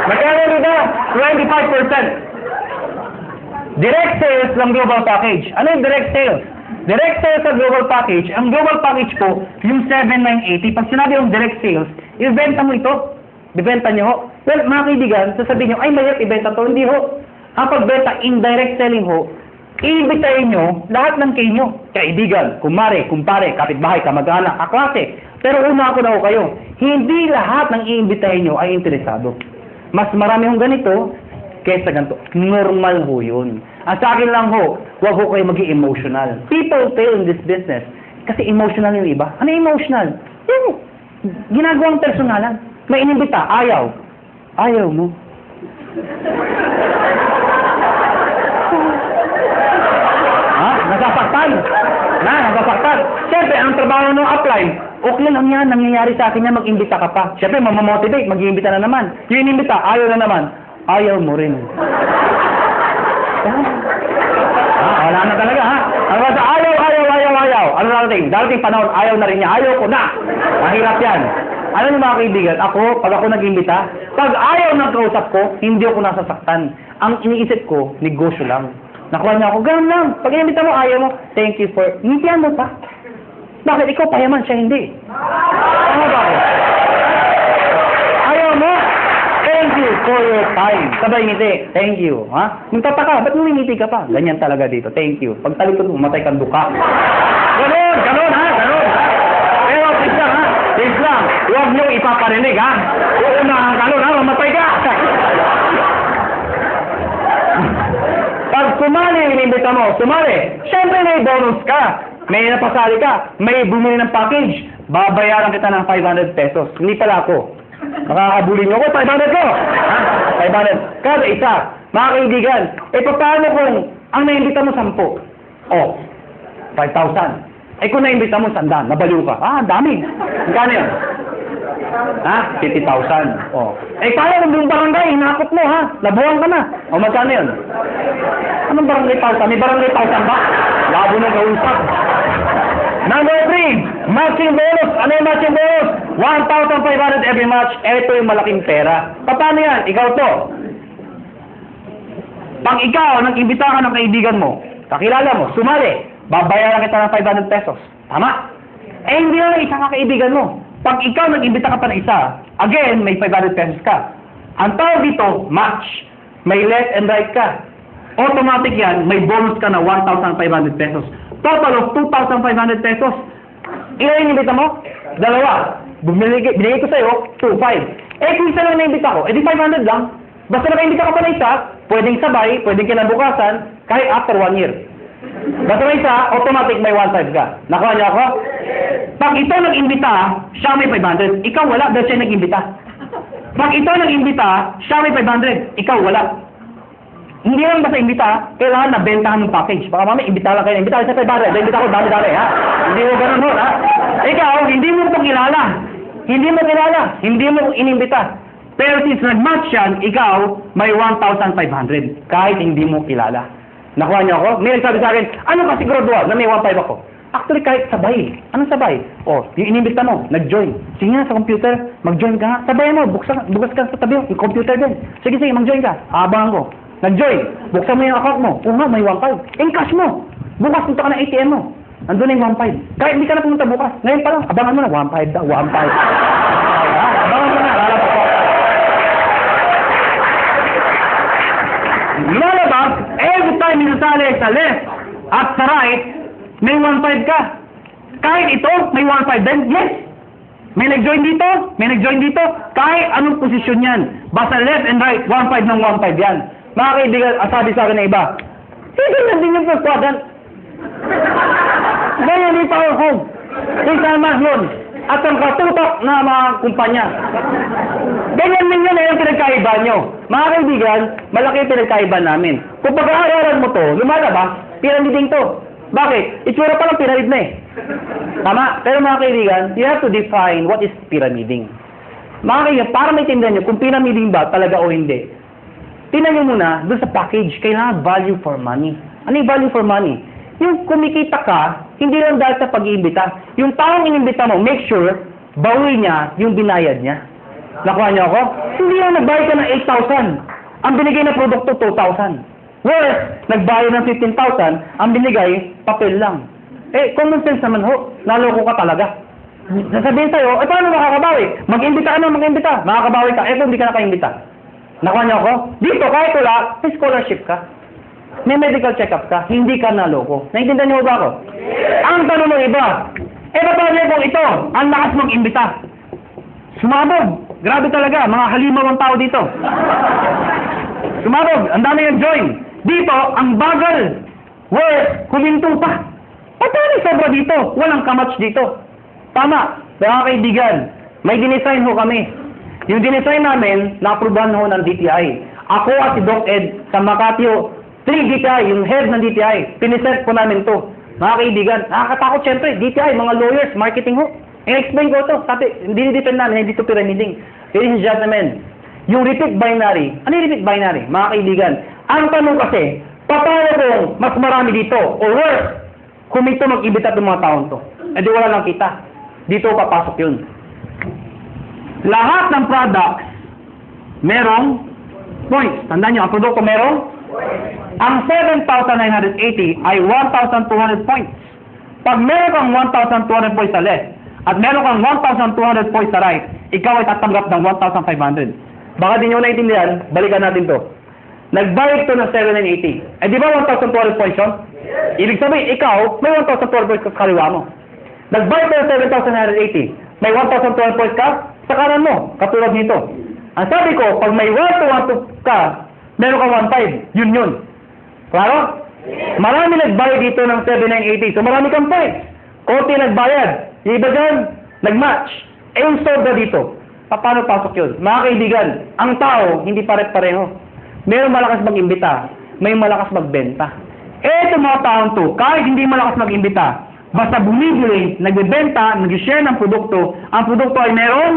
Magkano dito? 25%. Direct sales ng global package. Ano yung direct sales? Direct sales sa global package, ang global package po, yung 7,980, pag sinabi yung direct sales, ibenta mo ito. Ibenta nyo ho. Well, mga kaibigan, sasabihin nyo, ay mahirap ibenta to. Hindi ho. Ang pagbenta, indirect selling ho, iimbitahin nyo lahat ng kayo. Kaibigan, kumare, kumpare, kapitbahay, kamag-anak, kaklase. Pero una ako na ho kayo, hindi lahat ng iimbitahin nyo ay interesado. Mas marami hong ganito, kesa ganito. Normal ho yun. At sa akin lang ho, huwag ho kayo maging emotional. People fail in this business kasi emotional yung iba. Ano emotional? Yung ginagawang personalan. May inimbita, ayaw. Ayaw mo. Ha? Nasasaktan. Nasasaktan. Siyempre, ang trabaho ng upline, okay lang yan, nangyayari sa akin yan, mag-imbita ka pa. Siyempre, mamamotivate, mag-iimbita na naman. Yung inimbita, ayaw na naman. Ayaw mo rin. Wala na talaga, ha? Ano ba sa ayaw. Ano darating panahon, ayaw na rin niya. Ayaw ko na. Mahirap yan. Alam niyo mga kaibigan, pag ako nag-imbita, pag ayaw ng kausap ko, hindi ako nasasaktan. Ang iniisip ko, negosyo lang. Nakuha niya ako, ganun lang. Pag inimbita mo, ayaw mo, thank you for, ngitian mo pa. Bakit ikaw payaman, siya hindi? Ano ba ako? Ayaw mo? Thank you for your time. Sabay ngiti, thank you. Ha? Magtataka, ba't ngumingiti ka pa? Ganyan talaga dito, thank you. Pag talikod mo, matay kang duka. Ganon, ganon ha, ganon. Pero please lang ha, please lang. Huwag niyong ipaparinig ha. Uunahan ka nun ha, mamatay ka. Pag sumali, inimbita mo, sumali. Siyempre may bonus ka. May napasali ka. May bumili ng package. Babayaran kita ng 500 pesos. Hindi pala ako. Makakabuli niyo ako, 500 ko. Ha? 500. Kada isa. Mga kaibigan, paano kung ang naimbita mo 10? Oh, 5,000. Kung naimbita mo 100, nabaliw ka. Dami. Magkano yun? 50,000. Oh. Paano kung yung barangay, hinakot mo ha? Labuhan ka na. Magkano yun? Anong barangay 1,000? May barangay 1,000 ba? Labo ng kausap. Number 3, matching bonus. Ano yung matching bonus? 1,500 every match. Ito yung malaking pera. Paano yan? Ikaw to. Pag ikaw, nag-imbita ka ng kaibigan mo, kakilala mo, sumali, babayaran kita ng 500 pesos. Tama? Hindi na isang kaibigan mo. Pag ikaw nag-imbita ka pa ng isa, again, may 500 pesos ka. Ang tawag dito, match. May left and right ka. Automatic yan, may bonus ka na 1,500 pesos. Total of 2,500 pesos. Ilan yung imbita mo? 2. Binigay ko sa'yo, 2,500. Kung isa lang na-imbita ko, di 500 lang. Basta naka-imbita ka pa na isa, pwedeng sabay, pwedeng kinabukasan, kahit after 1 year. Basta may isa, automatic may 1,500 ka. Nakuha niyo ako? Pag ito nag-imbita, siya may 500. Ikaw wala, dahil siya nag-imbita. Pag ito nag-imbita, siya may 500. Ikaw wala. Hindi lang basta imbita, kailangan na bentahan ng package. Baka mami, imbita lang kayo. Imbita kayo sa 500. Imbita ko, dami-dami, ha? Hindi mo ganun ho, ha? Ikaw, hindi mo ito kilala. Hindi mo kilala. Hindi mo inimbita. Pero since nag-match yan, ikaw, may 1,500. Kahit hindi mo kilala. Nakuha niyo ako? May nagsabi sa akin, ano ka siguraduhan na may 1,500 ako? Actually, kahit sabay. Anong sabay? Yung inimbita mo, nag-join. Sige nga sa computer, mag-join ka nga. Sabayan mo, bukas ka sa tabi yung computer din. Sige, mag-join ka. Abangan ko. Nag-join. Buksan mo yung account mo. May 1,500. Encash mo. Bukas punta ka ng ATM mo. Nandun na yung 1,500. Kahit hindi ka na pumunta bukas. Ngayon pa lang, abangan mo na. 1,500 daw. 1,500. Abangan mo na. Lalabas ko. Lalabas, every time minasali sa left at sa right, may 1,500 ka. Kahit ito, may 1,500 din. Yes. May nag-join dito. May nag-join dito. Kahit anong posisyon yan. Basta left and right, 1,500 ng 1,500 yan. Mga kaibigan, sabi sa akin na iba, hindi na din yung first quadrant. Ngayon, hindi pa ako. Isang mas yun. At ang katutok na mga kumpanya. Ganyan din yun yung pinagkaiba nyo. Mga kaibigan, malaki yung pinagkaiba namin. Kung pag-aaralan mo to, lumalabas, pyramiding to. Bakit? Itsura pa lang pyramid na eh. Tama? Pero mga kaibigan, you have to define what is pyramiding. Mga kaibigan, para maintindihan nyo kung pyramiding ba talaga o hindi. Tingnan nyo muna, doon sa package, kailangan value for money. Ano yung value for money? Yung kumikita ka, hindi lang dahil sa pag-iimbita. Yung taong inimbita mo, make sure, bawi niya yung binayad niya. Nakuha niyo ako? Hindi lang nagbayad ka ng 8,000. Ang binigay na produkto, 2,000. Whereas, nagbayad ng 15,000, ang binigay, papel lang. Common sense naman ho, naloko ka talaga. Sasabihin sa'yo, paano makakabawi? Mag-imbita ka na, mag-imbita. Makakabawi ka, kung hindi ka nakaimbita. Nakuha niyo ako? Dito, kahit wala, may scholarship ka. May medical check-up ka, hindi ka naloko. Naintindihan niyo ba ako? Ang tanong mo iba, paano kung ito, ang lakas mag-imbita? Sumabog. Grabe talaga, mga halimaw ang tao dito. Sumabog, ang dami yung join. Dito, ang bagal. Worse, huminto pa. Paano sobra dito? Walang kamatch dito. Tama, mga kaibigan, may dinesign ho kami. Yung dinesign namin, na-aprobahan ho ng DTI. Ako at si Doc Ed sa Makati 3 DTI, yung head ng DTI. Piniset po namin to. Mga kaibigan, nakakatakot syempre. DTI, mga lawyers, marketing ho. I-explain ko to. Sabi, hindi depend namin, hindi to pyramiding. Ladies and gentlemen, yung repeat binary, ano yung repeat binary? Mga kaibigan, ang tanong kasi, paano kung mas marami dito? Or worse, kung ito mag-ibita ng mga taon to. Di wala lang kita. Dito papasok yun. Lahat ng products, merong points. Tandaan nyo, ang produkto merong Ang 7,980 ay 1,200 points. Pag meron kang 1,200 points sa left, at meron kang 1,200 points sa right, ikaw ay tatanggap ng 1,500. Baka di nyo naintindihan, balikan natin to. Nagbayad to ng 7,980. Eh di ba 1,200 points yun? Ibig sabihin, ikaw, may 1,200 points ka sa kaliwa mo. Nagbayad to ng 7,980. May 1,200 points ka sa kanan mo, katulad nito. Ang sabi ko, pag may 1,200 ka, meron kang 1,500. Yun. Klaro? Marami nagbayad dito ng 7,980. So marami kang points. Konti nagbayad. Yung iba dyan, nag-match. Eh yung sobra dito. Paano pasok yun? Mga kaibigan, ang tao, hindi pare-pareho. Mayroong malakas mag-imbita, may malakas magbenta. Itong mga taong to, kahit hindi malakas mag-imbita, basta bumibili, nagbebenta, nag-share ng produkto, ang produkto ay merong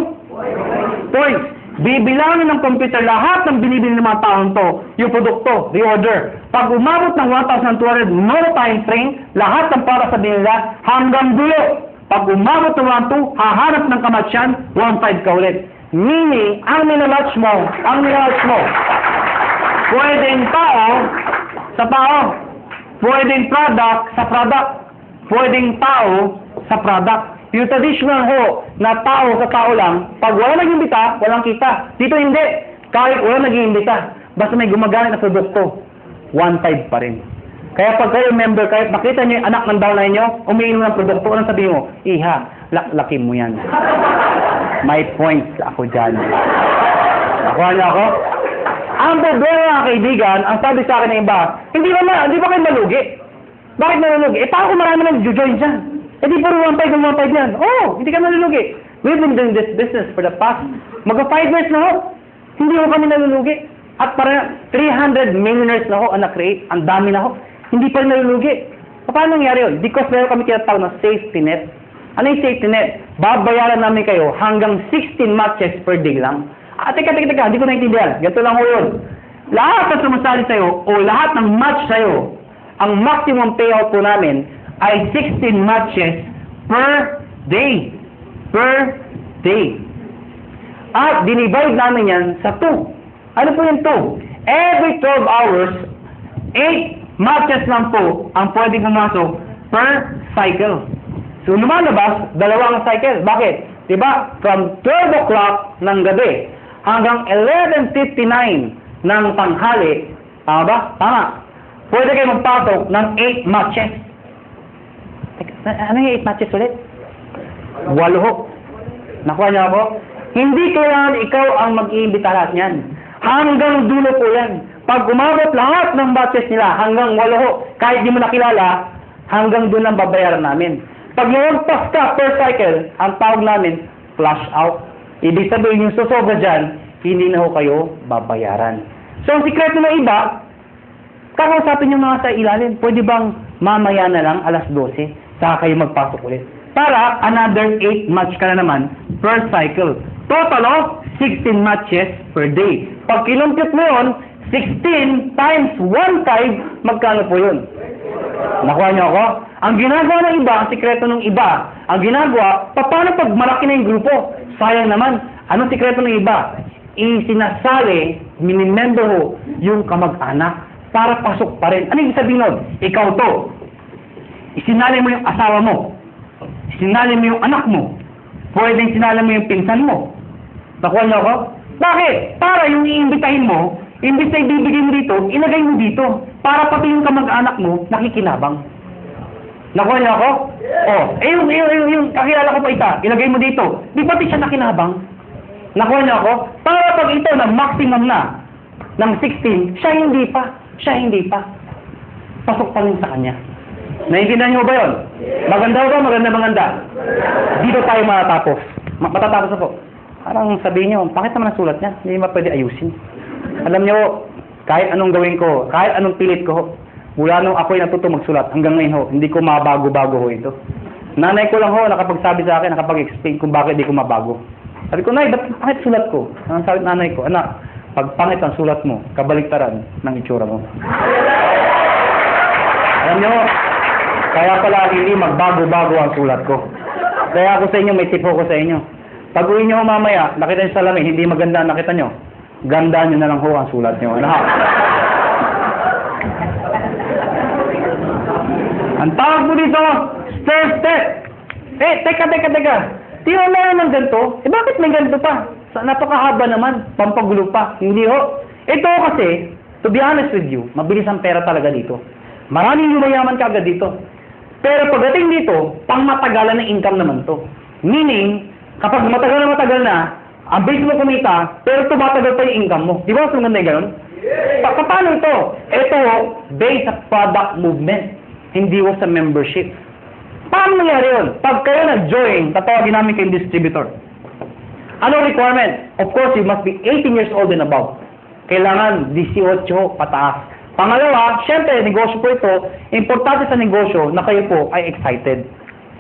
points. Bibilangin ng computer lahat ng binibili ng mga taong to, yung produkto, reorder. Pag umabot ng 1,200, no time frame, lahat ng para sa binila hanggang dulo. Pag umabot ng 1,200, hahanap ng kamatsyan, 1,500 ka ulit. Meaning, ang minamatch mo, pwedeng tao sa tao, pwedeng product sa product, pwedeng tao sa product. Yung traditional ho, na tao sa tao lang, pag wala nag-imbita, walang kita. Dito hindi. Kahit wala nag-imbita, basta may gumagamit na produkto, 1,500 pa rin. Kaya pag kayo member, kahit makita niyo yung anak ng downline niyo, umiinom ng produkto, anong sabihin mo? Iha, lakin mo yan. May points ako dyan. Nakuha niyo ako? Ang problema mga kaibigan, ang sabi sa akin ng iba, hindi ba kayo malugi? Bakit malugi? Eh, paano kung marami nag-join dyan? Eh, di puro 1,500 yan. Oh, hindi ka nalulugi. We've been doing this business for the past, mag-5 years na ho. Hindi ho kami nalulugi. At para 300 millionaires na ho ang na-create. Ang dami na ho. Hindi pa rin nalulugi. Paano nangyari yun? Because meron kami tinatawag na safety net. Ano yung safety net? Babayaran namin kayo hanggang 16 matches per day lang. Teka, hindi ko naintindihan. Ganito lang ho yun. Lahat na sumasali sa'yo o lahat ng match sa'yo, ang maximum payout po namin ay 16 matches per day. Per day. At dinivide namin yan sa 2. Ano po yung 2? Every 12 hours, 8 matches lang po ang pwedeng pumasok per cycle. So, lumalabas, dalawang cycle. Bakit? Diba? From 12 o'clock ng gabi hanggang 11:59 ng tanghali, tama ba? Tama. Pwede kayo magpasok ng 8 matches. Ano yung 8 matches ulit? 8 ho. Nakuha niyo ako? Hindi kailangan ikaw ang mag-iimbita lahat niyan. Hanggang dulo po yan. Pag umabot lahat ng batches nila, hanggang 8 ho, kahit di mo nakilala, hanggang doon ang babayaran namin. Pag lumagpas ka per cycle, ang tawag namin, flush out. Ibig sabihin yung susobra dyan, hindi na ho kayo babayaran. So, ang sikreto ng iba, kakausapin yung mga sa ilalim, pwede bang mamaya na lang, alas 12, saka kayo magpasok ulit. Para another 8 match ka na naman per cycle. Total of 16 matches per day. Pag kinumpute mo yun, 16 times 1,500, magkano po yun? Nakuha niyo ako? Ang ginagawa ng iba, ang sikreto ng iba, ang ginagawa, paano pag malaki na yung grupo? Sayang naman. Anong sikreto ng iba? Isinasali, minimember ho, yung kamag-anak para pasok pa rin. Ano yung sabihin nun? Ikaw to. Isinali mo yung asawa mo. Isinali mo yung anak mo. Pwedeng sinali mo yung pinsan mo. Nakuha niyo ako? Bakit? Para yung iimbitahin mo, imbis na ibibigay mo dito, ilagay mo dito. Para pati yung kamag-anak mo, nakikinabang. Nakuha niyo ako? Oh, yung kakilala ko pa isa, ilagay mo dito. Di pati siya nakinabang. Nakuha niyo ako? Para pag ito na maximum na, ng 16, siya hindi pa. Pasok pa rin sa kanya. Naiintindihan niyo ba yun? Maganda ba? Maganda. Dito tayo matatapos. Matatapos ako. Parang sabihin niyo, bakit naman ang sulat niya? Hindi ba pwede ayusin? Alam niyo, kahit anong gawin ko, kahit anong pilit ko, mula nung ako'y natuto magsulat, hanggang ngayon ho, hindi ko mabago-bago ho ito. Nanay ko lang ho, nakapagsabi sa akin, nakapag-explain kung bakit hindi ko mabago. Sabi ko, Nay, bakit sulat ko? Ang sabi nanay ko, anak, pag pangit ang sulat mo, kabaliktaran ng itsura mo. Alam niyo, kaya pala hindi magbago-bago ang sulat ko. Kaya ako sa inyo, may tip ko sa inyo. Pag uwi niyo mamaya, nakita niyo sa salamin, hindi maganda nakita niyo. Ganda niyo na lang ho ang sulat niyo. Ano ha? Ang tawag mo dito, stair step. Teka. Tingnan mo naman ganito. Bakit may ganito pa? Napakahaba naman. Pampagulo pa. Hindi ho. Ito kasi, to be honest with you, mabilis ang pera talaga dito. Maraming yumayaman ka agad dito. Pero pagdating dito, pang-matagalan na income naman to. Meaning, kapag matagal na, ang base mo kumita, pero tumatagal pa yung income mo. Di ba mas maganda yung gano'n? Paano ito? Ito, based sa product movement. Hindi ko sa membership. Paano nangyari yun? Pag kayo nag-join, tatawagin namin kayong distributor. Anong requirement? Of course, you must be 18 years old and above. Kailangan 18 pataas. Pangalawa, syempre, negosyo po ito. Importante sa negosyo na kayo po ay excited.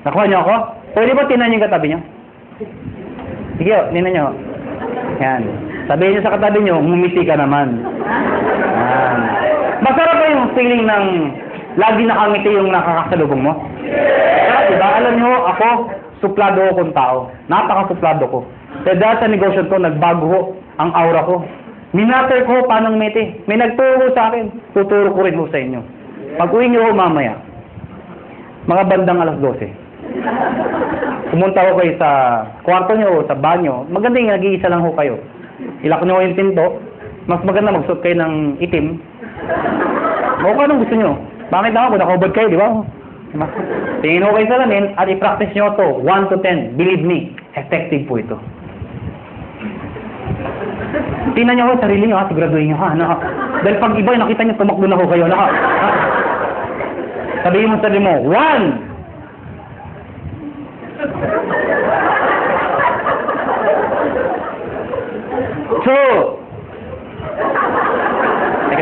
Nakuha niyo ako? Pwede ba tinan yung katabi niyo? Sige, tinan niyo. Yan. Sabihin niyo sa katabi niyo, ngumiti ka naman. Yan. Masarap ba yung feeling ng lagi nakangiti yung nakakasalubong mo? Kaya, diba? Alam niyo, ako, suplado akong tao. Napaka-suplado ko. Dahil sa negosyo to, nagbago ang aura ko. Minatter ko paano ngumiti. May nagturo sa akin. Tuturo ko rin ho sa inyo. Pag-uwi niyo ho mamaya, mga bandang alas 12. Pumunta ko kayo sa kwarto niyo o sa banyo. Maganda yung nag-iisa lang ho kayo. Ilak niyo yung pinto. Mas maganda magsuot kayo ng itim. O kung anong gusto niyo. Bakit ako? Nakahubad kayo, di ba? Tingin ho kayo sa lamin at i-practice nyo to 1 to 10. Believe me, effective po ito. Tingnan nyo ho, sarili nyo ha, siguraduhin nyo ha. Dahil pag iba, nakita nyo, tumakbo na ho kayo. Sabihin mo sa sarili mo, 1!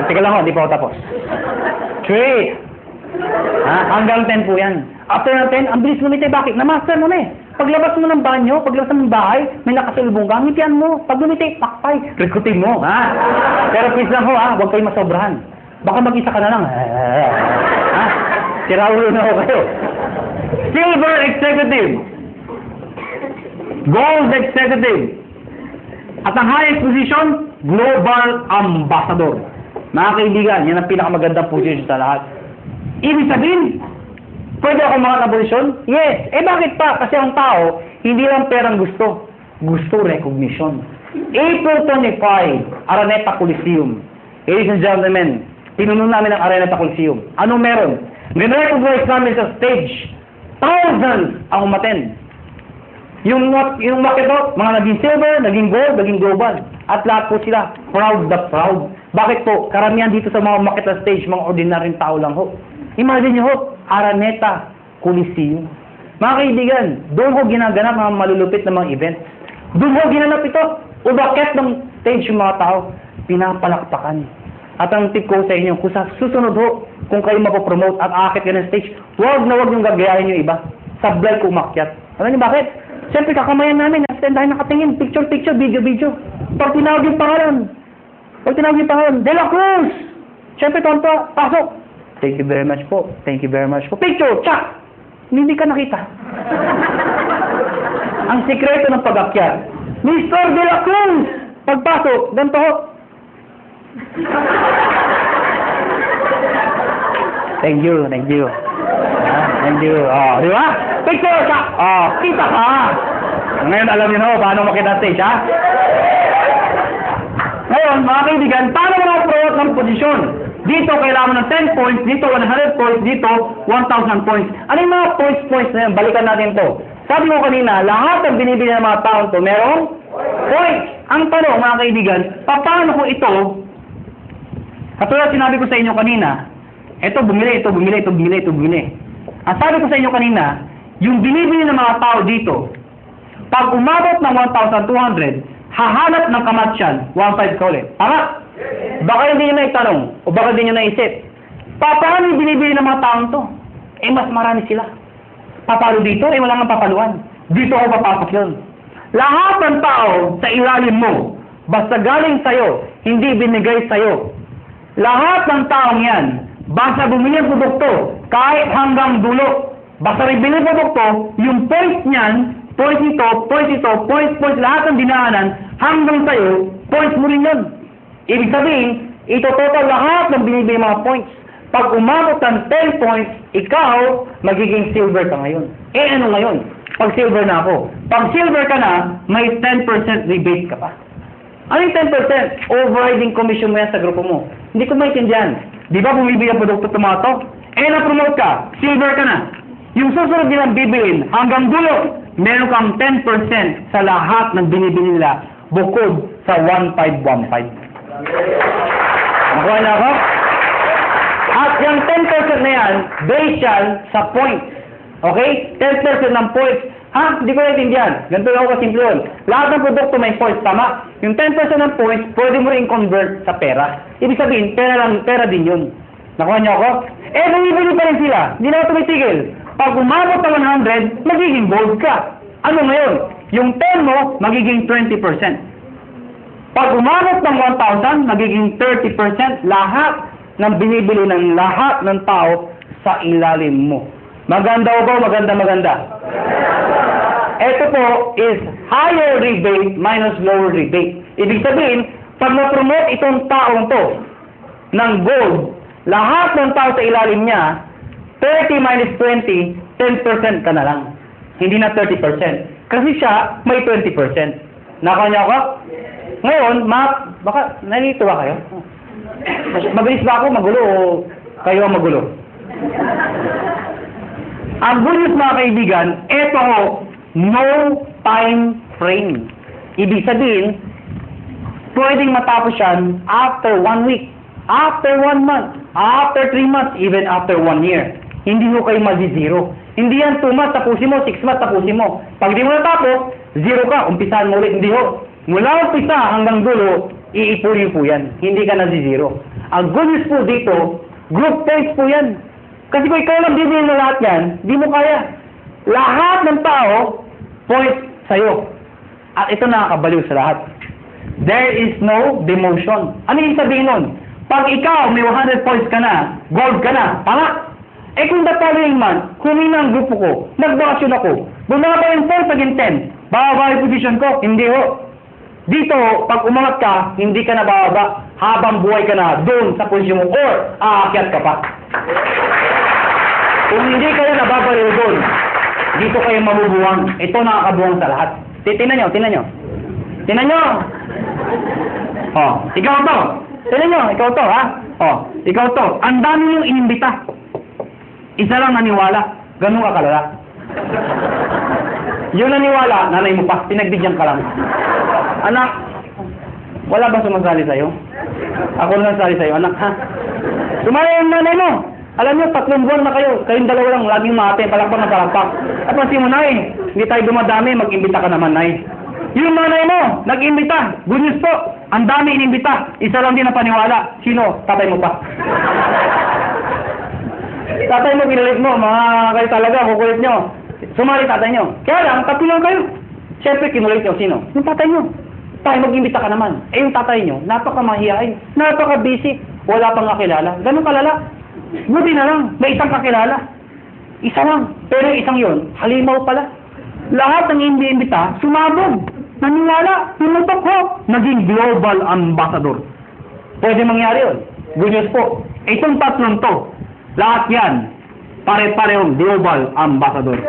Teka lang ho, di pa ako tapos. 3! Hanggang 10 po yan. After ng 10, ang bilis lumiti. Bakit? Na-master mo na eh. Paglabas mo ng banyo, paglabas mo ng bahay, may nakasalubong ka, ngitian mo. Pag lumiti, pakpay, rekutin mo. Pero please lang ho, huwag kayo masobrahan. Baka mag-isa ka na lang. Siraulo na ho kayo. Silver Executive. Gold Executive. At ang highest position, Global Ambassador. Mga kaibigan, yan ang pinakamagandang position sa lahat. Ibig sabihin, pwede ako mga na-posisyon? Yes. Bakit pa? Kasi ang tao, hindi lang perang gusto. Gusto recognition. April 25, Araneta Coliseum. Ladies and gentlemen, pinuno namin ang Araneta Coliseum. Anong meron? Nire-recognize namin sa stage. Thousands ang umattend. Yung makito, mga naging silver, naging gold, naging global. At lahat po sila, proud the proud. Bakit po? Karamihan dito sa mga makita stage, mga ordinaryong tao lang ho. Imagine nyo ho, Araneta Coliseum. Mga kaibigan, doon ho ginaganap mga malulupit na mga events. Doon ho ginanap ito. Ubaket ng stage yung mga tao. Pinapalakpakan. At ang tip ko sa inyo, kung sa susunod ho, kung kayo mapopromote at aakit ka ng stage, huwag yung gagayahin yung iba. Sablay ko umakyat. Alam niyo bakit? Siyempre kakamayan namin, stand tayo nakatingin, picture, video. Pag tinawag yung pangalan, De La Cruz! Siyempre tonto, pasok. Thank you very much po. Picture! Tsak! Hindi ka nakita. Ang sikreto ng pag-akyat. Mr. De La Cruz! Pagpasok, ganito ho. Thank you. Thank you. Di ba? Picture! Tsak! Kita ka! Ngayon alam niyo na paano makita stage, ha? Ngayon, mga kaibigan, paano mga-promote ng posisyon? Dito, kailangan mo ng 10 points. Dito, 100 points. Dito, 1,000 points. Ano yung mga points na yun? Balikan natin to. Sabi ko kanina, lahat ng binibili ng mga taon to, merong points. Ang tanong, mga kaibigan, paano ko ito, katulad sinabi ko sa inyo kanina, ito bumili. Ang sabi ko sa inyo kanina, yung binibili ng mga tao dito, pag umabot ng 1,200, hahanap ng kamatsyan, 1,500 ka ulit. Tama? Baka hindi nyo na itanong, o baka hindi nyo naisip. Paano yung binibili ng mga taong to? Mas marami sila. Papalo dito, wala nga papaluan. Dito ako papasok yun. Lahat ng tao sa ilalim mo, basta galing sa'yo, hindi binigay sa'yo. Lahat ng taong yan, basta bumili ang produkto, kahit hanggang dulo, basta bibili ang produkto, yung points niyan, points ito, points, lahat ng dinaanan, hanggang sa'yo, points mo rin yun. Ibig sabihin, Ito total lahat ng binibigay mga points. Pag umabot ng 10 points, ikaw, magiging silver ka ngayon. Eh ano ngayon? Pag silver na ako. Pag silver ka na, may 10% rebate ka pa. Ano yung 10%? Overriding commission mo yan sa grupo mo. Hindi ko maintindihan. Di ba bumibili ang produkto tomato? Eh na-promote ka, silver ka na. Yung susunod nilang bibilin, hanggang dulo, meron kang 10% sa lahat ng binibili nila bukod sa 1515. Nakuha na ako? At yung 10% na yan, based yan sa points. Okay? 10% ng points. Ha? Hindi ko naintindihan. Ganito lang ako kasimple yun. Lahat ng produkto may points, tama? Yung 10% ng points, pwede mo rin convert sa pera. Ibig sabihin, pera din yun. Nakuha niyo ako? Eh, bumibili pa rin sila. Hindi na ako tumitigil. Pag umabot ng 100, magiging gold ka. Ano ngayon? Yung 10 mo, magiging 20%. Pag umabot ng 1,000, magiging 30% lahat ng binibili ng lahat ng tao sa ilalim mo. Maganda o ba? Maganda. Ito po is higher rebate minus lower rebate. Ibig sabihin, pag na-promote itong taong to ng gold, lahat ng tao sa ilalim niya, 30 minus 20, 10% ka na lang. Hindi na 30%. Kasi siya, may 20%. Nakuha niyo ako? Ngayon, baka nalito ba kayo? Mabilis ba ako magulo o kayo ang magulo? Ang good news mga kaibigan, ito ho, no time frame. Ibig sabihin, pwedeng matapos yan after 1 week, after 1 month, after 3 months, even after 1 year. Hindi ho kayo mag-zero. Hindi yan 2 months tapusin mo, 6 months tapusin mo. Pag di mo natapos, 0 ka, umpisahan mo ulit. Hindi ho. Mula umpisa hanggang dulo, iipunin po yan. Hindi ka na-zero. Ang good news po dito, group points po yan. Kasi kung ikaw lang bibili na lahat yan, di mo kaya. Lahat ng tao, points sa'yo. At ito nakakabaliw sa lahat. There is no demotion. Ano yung sabihin nun? Pag ikaw may 100 points ka na, gold ka na, tama? Eh kung the following month, humina ang grupo ko, nagbakasyon ako, bumaba yung points naging 10, bababa yung position ko, hindi ho. Dito, pag umangat ka, hindi ka na bababa, habang buhay ka na doon sa posisyon mo, or aakyat ka pa. Kung hindi kayo nababaliw doon, dito kayo mabubuwang. Ito nakakabuwang sa lahat. Tingnan nyo. Tingnan nyo! Oh, ikaw to. Tingnan nyo, ikaw to, ha? Oh, ikaw to. Ang dami yung inimbita. Isa lang naniwala. Ganun ka kalala. Yung naniwala, nanay mo pa, pinagbigyan ka lang. Anak, wala ba sumasali sa'yo? Ako na sali sa'yo, anak, ha? Sumaya yung nanay mo. Alam niyo, 3 buwan na kayo. Kayong dalawa lang, laging mate, palakpak na palakpak. At pansin mo, Nay, hindi tayo dumadami, mag-imbita ka naman, Nay. Yung nanay mo, nag-imbita. Good news po, ang dami inimbita. Isa lang din na paniwala. Sino? Tatay mo pa. Tatay mo, kinulit mo, mga kayo talaga, kukulit nyo. Sumali tatay nyo. Kaya lang, 3 lang kayo. Siyempre, kinulit nyo, sino? Yung tatay nyo. Tayo, mag-imbita ka naman. Eh, yung tatay nyo, napaka-mahihain, napaka-busy, wala pang kakilala. Ganun kalala. Buti na lang, may isang kakilala. Isa lang. Pero yung isang yun, halimaw pala. Lahat ng imbita, sumabog. Naniwala, tumutok ho. Naging global ambassador. Pwede mangyari yun. Good news po. Itong 3 to, lahat yan, pare-parehong global ambassador.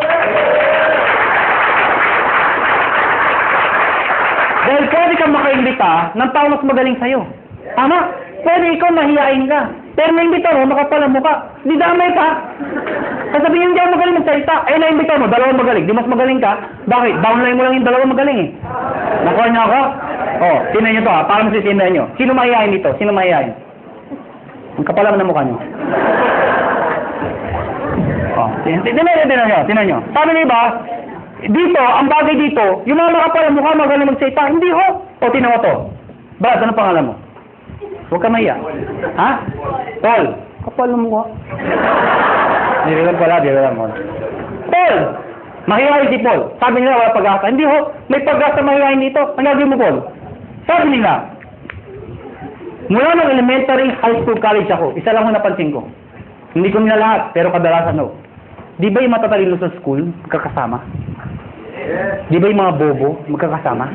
Dahil pwede kang makaimbita ng tao mas magaling sa'yo. Tama? Pwede ikaw mahihain ka. Pero naimbita mo, makapal ang mukha. Di damay ka. Sasabihin hindi ako magaling magsalita. Eh, naimbita mo, 2 magaling. Di mas magaling ka. Bakit? Downline mo lang yung 2 magaling eh. Nakuha niyo ako? Oh, tinan niyo to ha. Para masisinan niyo. Sino mahihain dito? Sino mahihain? Ang kapal lang na mukha niyo. Oh, tinan niyo. Sabi niyo ba, dito, ang bagay dito, yung mga makapal ang mukha, magaling magsalita. Hindi ho. O, tinan mo to. Brad, ano pangalan mo? Huwag ka maiya. Ha? Paul. Kapal mo ko. Dirilan pala, dirilan mo. Paul! Mahihayin si Paul. Sabi nila, wala pag-asa. Hindi ho, may pag-asa mahihayin dito. Ang gagawin mo, Paul? Sabi nila, mula ng elementary, high school, college ako, isa lang ho napansin ko. Hindi ko nila lahat, pero kadalasan ho. Di ba yung matatalino sa school, magkakasama? Di ba yung mga bobo, magkakasama?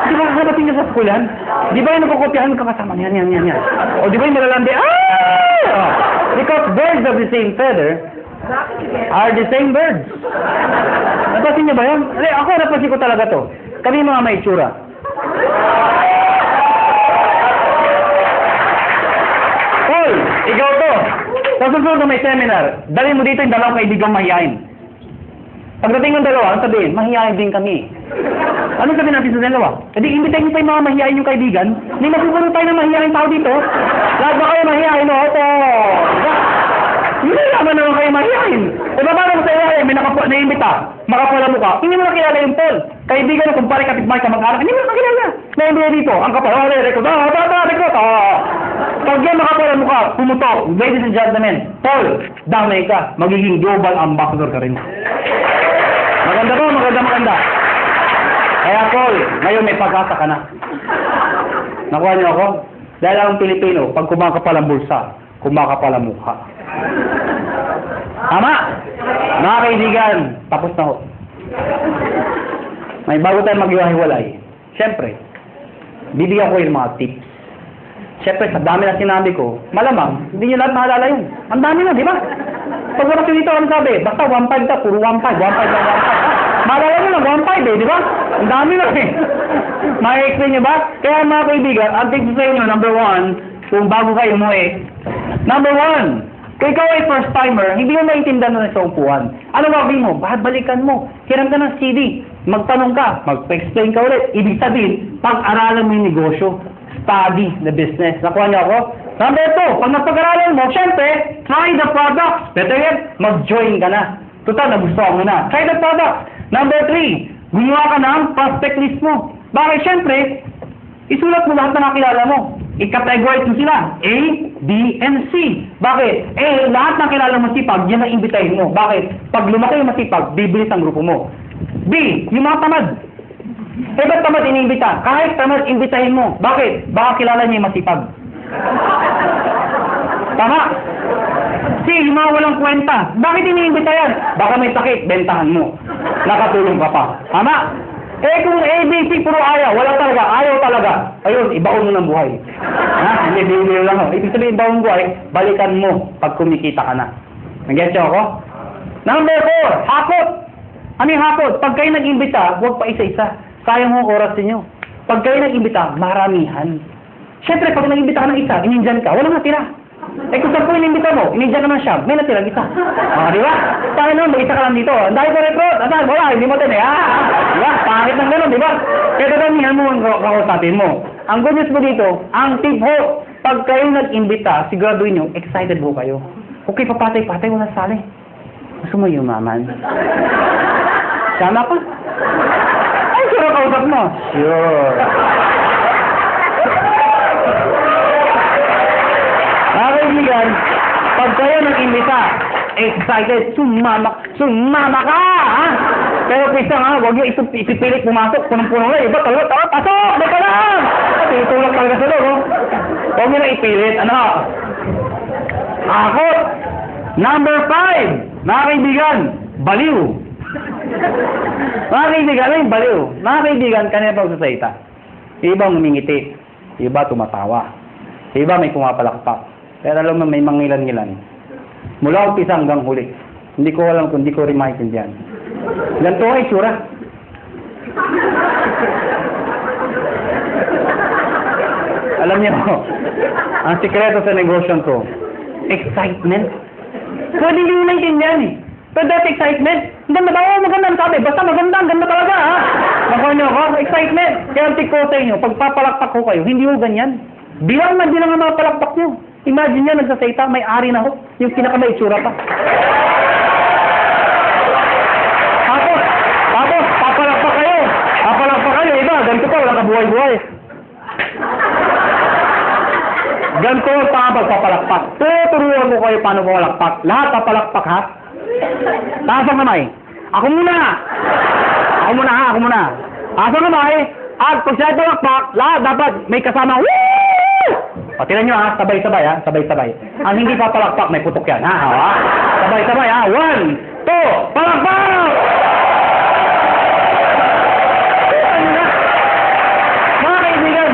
Di ba hanapin niyo sa school yan? Di ba yung nagkukopyahan ka kasama? Yan. O di ba yung malalandi? Ah! Because birds of the same feather are the same birds. Napasin niyo ba yan? Ako, napasin ko talaga to. Kami mga may itsura. Paul, ikaw to. Sa susunod na may seminar, dali mo dito yung dalawang kaibigang mahihain. Pagdating ng dalawa, ang sabihin, mahihain din kami. Anong sabihin natin sa dalawa? Hindi, imbitahin niyo pa yung mga mahihain yung kaibigan. Hindi masusunod tayo ng mahihain tao dito. Lahat ba kayo mahihain? O, ito. Hindi naman naman kayo mahihain. E ba parang sa iyo, may naimbita, makapala mo ka, hindi mo nakilala yung Paul. Kaibigan na kumpare, kapitbahay ka, mag-anak, hindi mo nakilala. Naimbita dito, ang kapal, record. Pag yan makapala mo ka, pumutok, ladies and gentlemen, Paul, damay ka, magiging global ambassador ka rin. Maganda to, maganda. Kaya Paul, ngayon may pag-asa ka na. Nakuha niyo ako? Dahil ang Pilipino, pag kumakapal ang bulsa, kumakapal ang mukha. Tama! Mga kaibigan, tapos na ho. May bago tayo maghiwa-hiwalay. Siyempre, bibigyan ko yung mga tips. Siyempre, sa dami na sinabi ko, malamang, hindi nyo lahat mahalala yun. Ang dami na, di ba? Pag wala ko dito, ano sabi? Basta 1.5 ka, puro 1.5. Mahalala nyo lang, 1.5 eh, di ba? Ang dami na eh. Maka-explain nyo ba? Kaya mga kaibigan, ang tips sa inyo, number 1, kung bago kayo mo eh. Number 1, kung ikaw ay first timer, hindi mo maintindihan na sa upuan. Ano gagawin mo? Balikan mo. Hiram ka ng CD. Magtanong ka. Mag-explain ka ulit. Ibig sabihin, pag-aralan mo yung negosyo. Study the business. Nakuha niyo ako? Number 2, pag napag-aralan mo, syempre, try the product. Better yet, mag-join ka na. Total, nagustuhan mo na. Try the product. Number 3, gumawa ka ng prospect list mo. Bakit? Syempre, isulat mo lahat na nakilala mo. I-categorize mo sila. A, B, and C. Bakit? Lahat ng kilala mo masipag, yan ang imbitahin mo. Bakit? Pag lumaki yung masipag, bibilis ang grupo mo. B, yung mga tamad. Ba't tamad iniimbita? Kahit tamad, imbitahin mo. Bakit? Baka kilala niya yung masipag. Tama? C, yung mga walang kwenta. Bakit iniimbita yan? Baka may sakit, bentahan mo. Nakatulong ka pa. Tama? Kung A, B, C, puro ayaw, wala talaga, ayaw talaga. Ayun, ibaon mo ng buhay. Ha? Hindi, bibili lang ako. Ibig sabihin, ibaon buhay, balikan mo pag kumikita ka na. Nag-get siya ako? Number 4, hakot. Ano yung hakot? Pag kayo nag-imbita, huwag pa isa-isa. Sayang mo oras ninyo. Pag kayo nag-imbita, maramihan. Siyempre, pag nag-imbita ka ng isa, inindyan ka, walang natira. Kung saan po inimbita mo, inindyan naman siya, may natira isa. Di ba? Saan naman, mag-isa ka lang dito. Ang dahil ko recruit, wala, hindi mo din eh. Di ba? Pangit ng gano'n, di ba? Kaya dadamihan mo ang kausapin mo. Ang good news mo dito, ang tip ho, pag kayo nag-imbita, siguraduhin nyo, excited ho kayo. Okay, papatay-patay, wala sali. Gusto mo yumaman? Sama ka? Ay, sure kausap mo. Sure. Mga kaibigan, pag kayo nag-imbita, excited, sumama ka, ha? Pero pisa nga, huwag nyo ipipilit pumasok, punong-puno na, iba, tara, pasok, may ka lang! Tinutulak talaga sa loob, huwag nyo na ipilit, ano? Akot! Number 5, mga kaibigan, baliw. Mga kaibigan, ano yung baliw? Mga kaibigan, kanina pagsasalita. Iba ngumingiti, iba tumatawa, iba may pumapalakpak. Pero alam mo, may mangilan-ngilan. Mula umpisa hanggang huli. Hindi ko alam kung hindi ko rin maintindihan. Ganito ay tsura. Alam niyo, ang sikreto sa negosyo ko, excitement. Pwede hindi mo maintindihan eh. Pero that excitement, ang ganda ba? Maganda ang sabi. Basta maganda, ang ganda talaga ha. Nakuha niyo ako, excitement. Kaya ang tiko sa inyo, pagpapalakpak ko kayo, hindi mo ganyan. Bilang man din ang mga palakpak niyo. Imagine niya, nagsasayta, may ari na ho. Yung pinaka-may itsura pa. Tapos, papalakpak kayo. Iba, ganito pa, walang kabuhay-buhay. Ganito pa ang pagpapalakpak. Tuturuan mo kayo paano papalakpak. Lahat papalakpak, ha? Taas ang kamay. Ako muna. Taas ang kamay. At pag sila palakpak, lahat dapat may kasama. Woo! O, tinan nyo ha, sabay-sabay ha, sabay-sabay. Ang hindi papalakpak, may putok yan ha, sabay-sabay ha, 1, 2, palakpak! Mga kaibigan,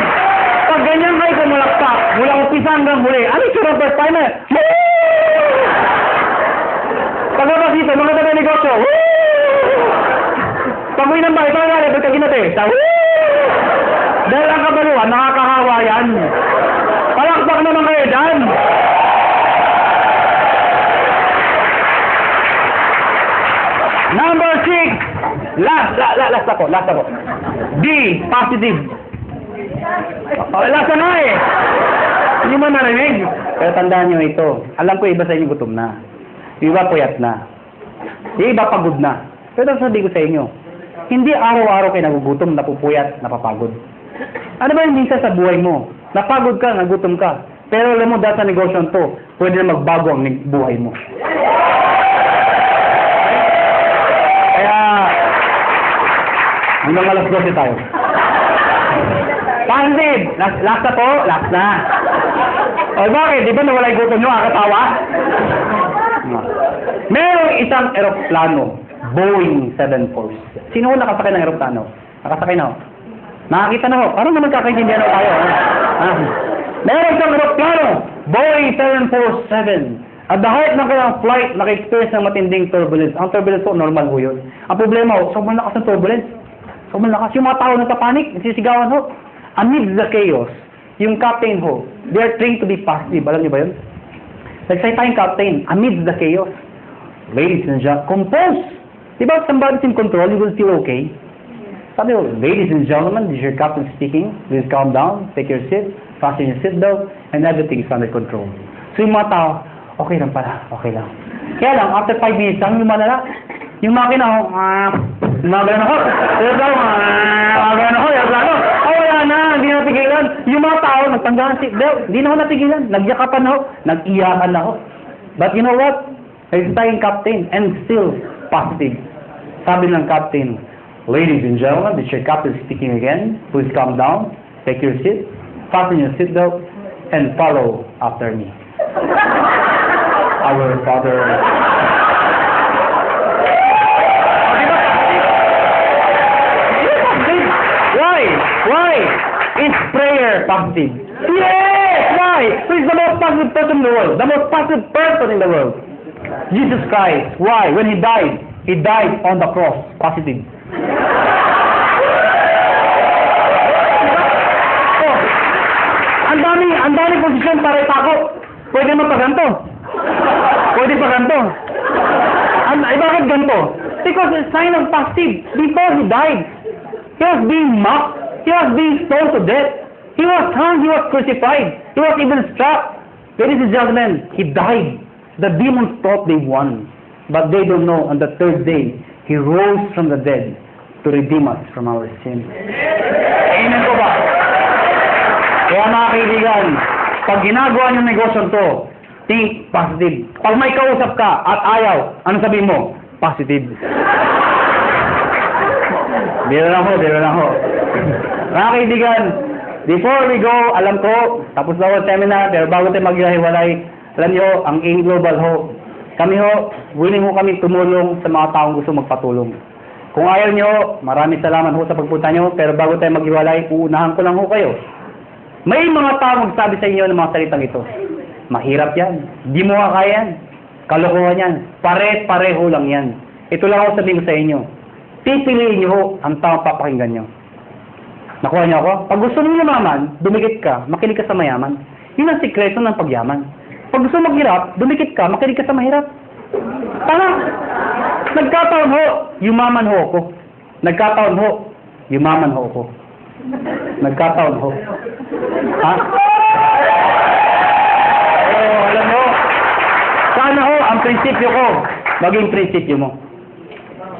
ganyan kayo kumalakpak, mula umpisa hanggang huli. Ano yung surang first timer? Paglabas dito, mga taga negosyo. Pag-uwi ng bahay, parang nga, ba't kaginate? Dahil ang kabaluan, nakakahawa yan. Palakpak naman kayo dyan. Number 6. Last ako. D, positive. Last na eh. Hindi mo narinig. Pero tandaan nyo ito. Alam ko iba sa inyo gutom na. Iba puyat na. Iba pagod na. Pero sabi ko sa inyo, hindi araw-araw kayo nagugutom, napupuyat, napapagod. Ano ba yung minsan sa buhay mo? Napagod ka, nagutom ka. Pero alam mo, dahil sa negosyo to, pwede na magbago ang buhay mo. Kaya, hanggang alas 12 tayo. Pansin! Last na po? Last na. O bakit? Di ba nawala yung gutom nyo? Katawa? Merong isang eroplano. Boeing 747. Sino ho nakasakay ng aeroplano? Nakasakay na ho? Nakakita na ho? Parang naman kakaintindihan ho tayo. Meron isang aeroplano. Boeing 747. At the height ng kanyang flight, naka-experience ng matinding turbulence. Ang turbulence ho, normal ho yun. Ang problema ho, sobrang lakas ng turbulence. Sobrang lakas. Yung mga tao nagpapanik, nagsisigawan ho. Amid the chaos, yung captain ho, they are trained to be positive. Alam niyo ba yun? Nagsalita yung captain, amid the chaos. Ladies and gentlemen, compose. Diba, somebody's in control, you will feel okay. Sabi ko, ladies and gentlemen, this is your captain speaking. Please calm down, take your seat, fasten your seatbelt, and everything is under control. So yung mga tao, okay lang pala, okay lang. Kaya lang, after 5 minutes lang, yung malala, yung makina, gano'n ako, wala na, hindi na napigilan. Yung mga tao, nagtanggalan ng seatbelt, hindi na ako napigilan. Nagyakapan na ako, nag-iyakan na ako. But you know what? Nagsalita yung captain, and still positive. Sabi ng captain, ladies and gentlemen, this is your captain speaking again. Please calm down, take your seat, fasten your seatbelt, and follow after me. Our Father. Why? It's prayer positive. Yes! Why? He's the most positive person in the world. The most positive person in the world. Jesus Christ. Why? When He died on the cross. Positive. Oh, ang dami posisyon para itako. Pwede mo pa ganito. Pwede pa ganito. Bakit ganito? Because it's a sign of positive. Before He died, He was being mocked. He was being stoned to death. He was hung. He was crucified. He was even struck. Ladies and gentlemen, He died. The demons thought they won. But they don't know, on the third day, He rose from the dead to redeem us from our sins. Amen po ba? Kaya mga kaibigan, pag ginagawa niyo negosyo to, think positive. Pag may kausap ka at ayaw, ano sabihin mo? Positive. Biro lang ho. Mga kaibigan, before we go, alam ko, tapos na ang seminar, pero bago tayo maghihiwalay, alam niyo, ang AIM Global ho, kami ho, willing ho kami tumulong sa mga taong gusto magpatulong. Kung ayaw niyo, maraming salamat ho sa pagpunta niyo, pero bago tayo maghiwalay, uunahan ko lang ho kayo. May mga taong magsabi sa inyo ng mga salitang ito. Mahirap yan. Di mo kaya yan. Kalokohan yan. Pare-pareho lang yan. Ito lang ako sabihin ko sa inyo. Pipiliin niyo ho ang tamang papakinggan niyo. Nakuha niyo ako? Pag gusto mo yumaman, dumikit ka, makinig ka sa mayaman. Yun ang sikreto ng pagyaman. Pag gusto maghirap, dumikit ka, makinig ka sa mahirap. Tama. Nagkataon ho, yumaman ho ako. Nagkataon ho, yumaman ho ako. Nagkataon ho. Ha? Oh, alam mo, sana ho, ang prinsipyo ko, maging prinsipyo mo.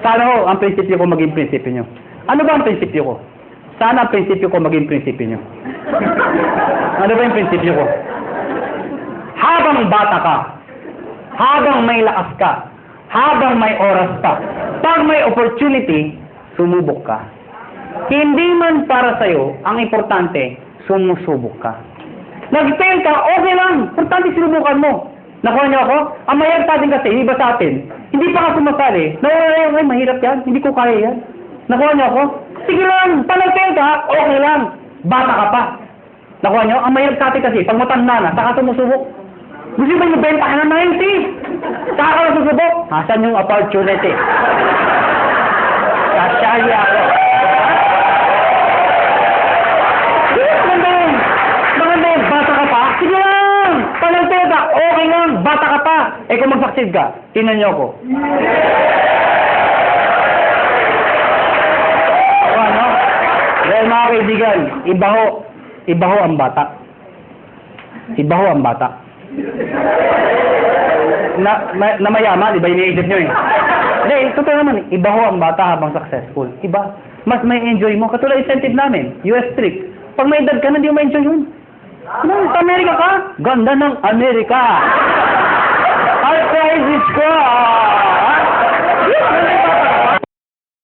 Sana ho, ang prinsipyo ko maging prinsipyo nyo. Ano ba ang prinsipyo ko? Sana ang prinsipyo ko maging prinsipyo nyo. Ano ba yung prinsipyo ko? Habang bata ka, habang may lakas ka, habang may oras pa, pag may opportunity, sumubok ka. Hindi man para sa'yo, ang importante, sumusubok ka. Nag-fail ka, okay lang. Importante sinubukan mo. Nakuha niyo ako? Ang mahirap natin kasi, iba sa atin. Hindi pa ka sumasali. Ay, mahirap yan. Hindi ko kaya yan. Nakuha niyo ako? Sige lang. Pag nag-fail ka, okay lang. Bata ka pa. Nakuha nyo? Ang mahirap sa atin kasi, pag matanda na, saka sumusubok. Gusto ba yung benta ka na 90? Saka ka susubok? Asan yung opportunity? Kasyali ako. Maganda yun, bata ka pa? Sige lang! Panagteta, okay lang, bata ka pa. Eh kung mag-succeed ka, tinan nyo ako. Ano? Dahil mga kaibigan, ibaho ang bata. Ibaho ang bata. Na mayaman, iba yung iniisip nyo eh. Hindi, totoo naman, ibaho ang bata habang successful. Iba. Mas may enjoy mo. Katulad incentive namin, US trick. Pag may edad ka na, hindi mo ma-enjoy yun. Sa Amerika ka? Ganda ng Amerika!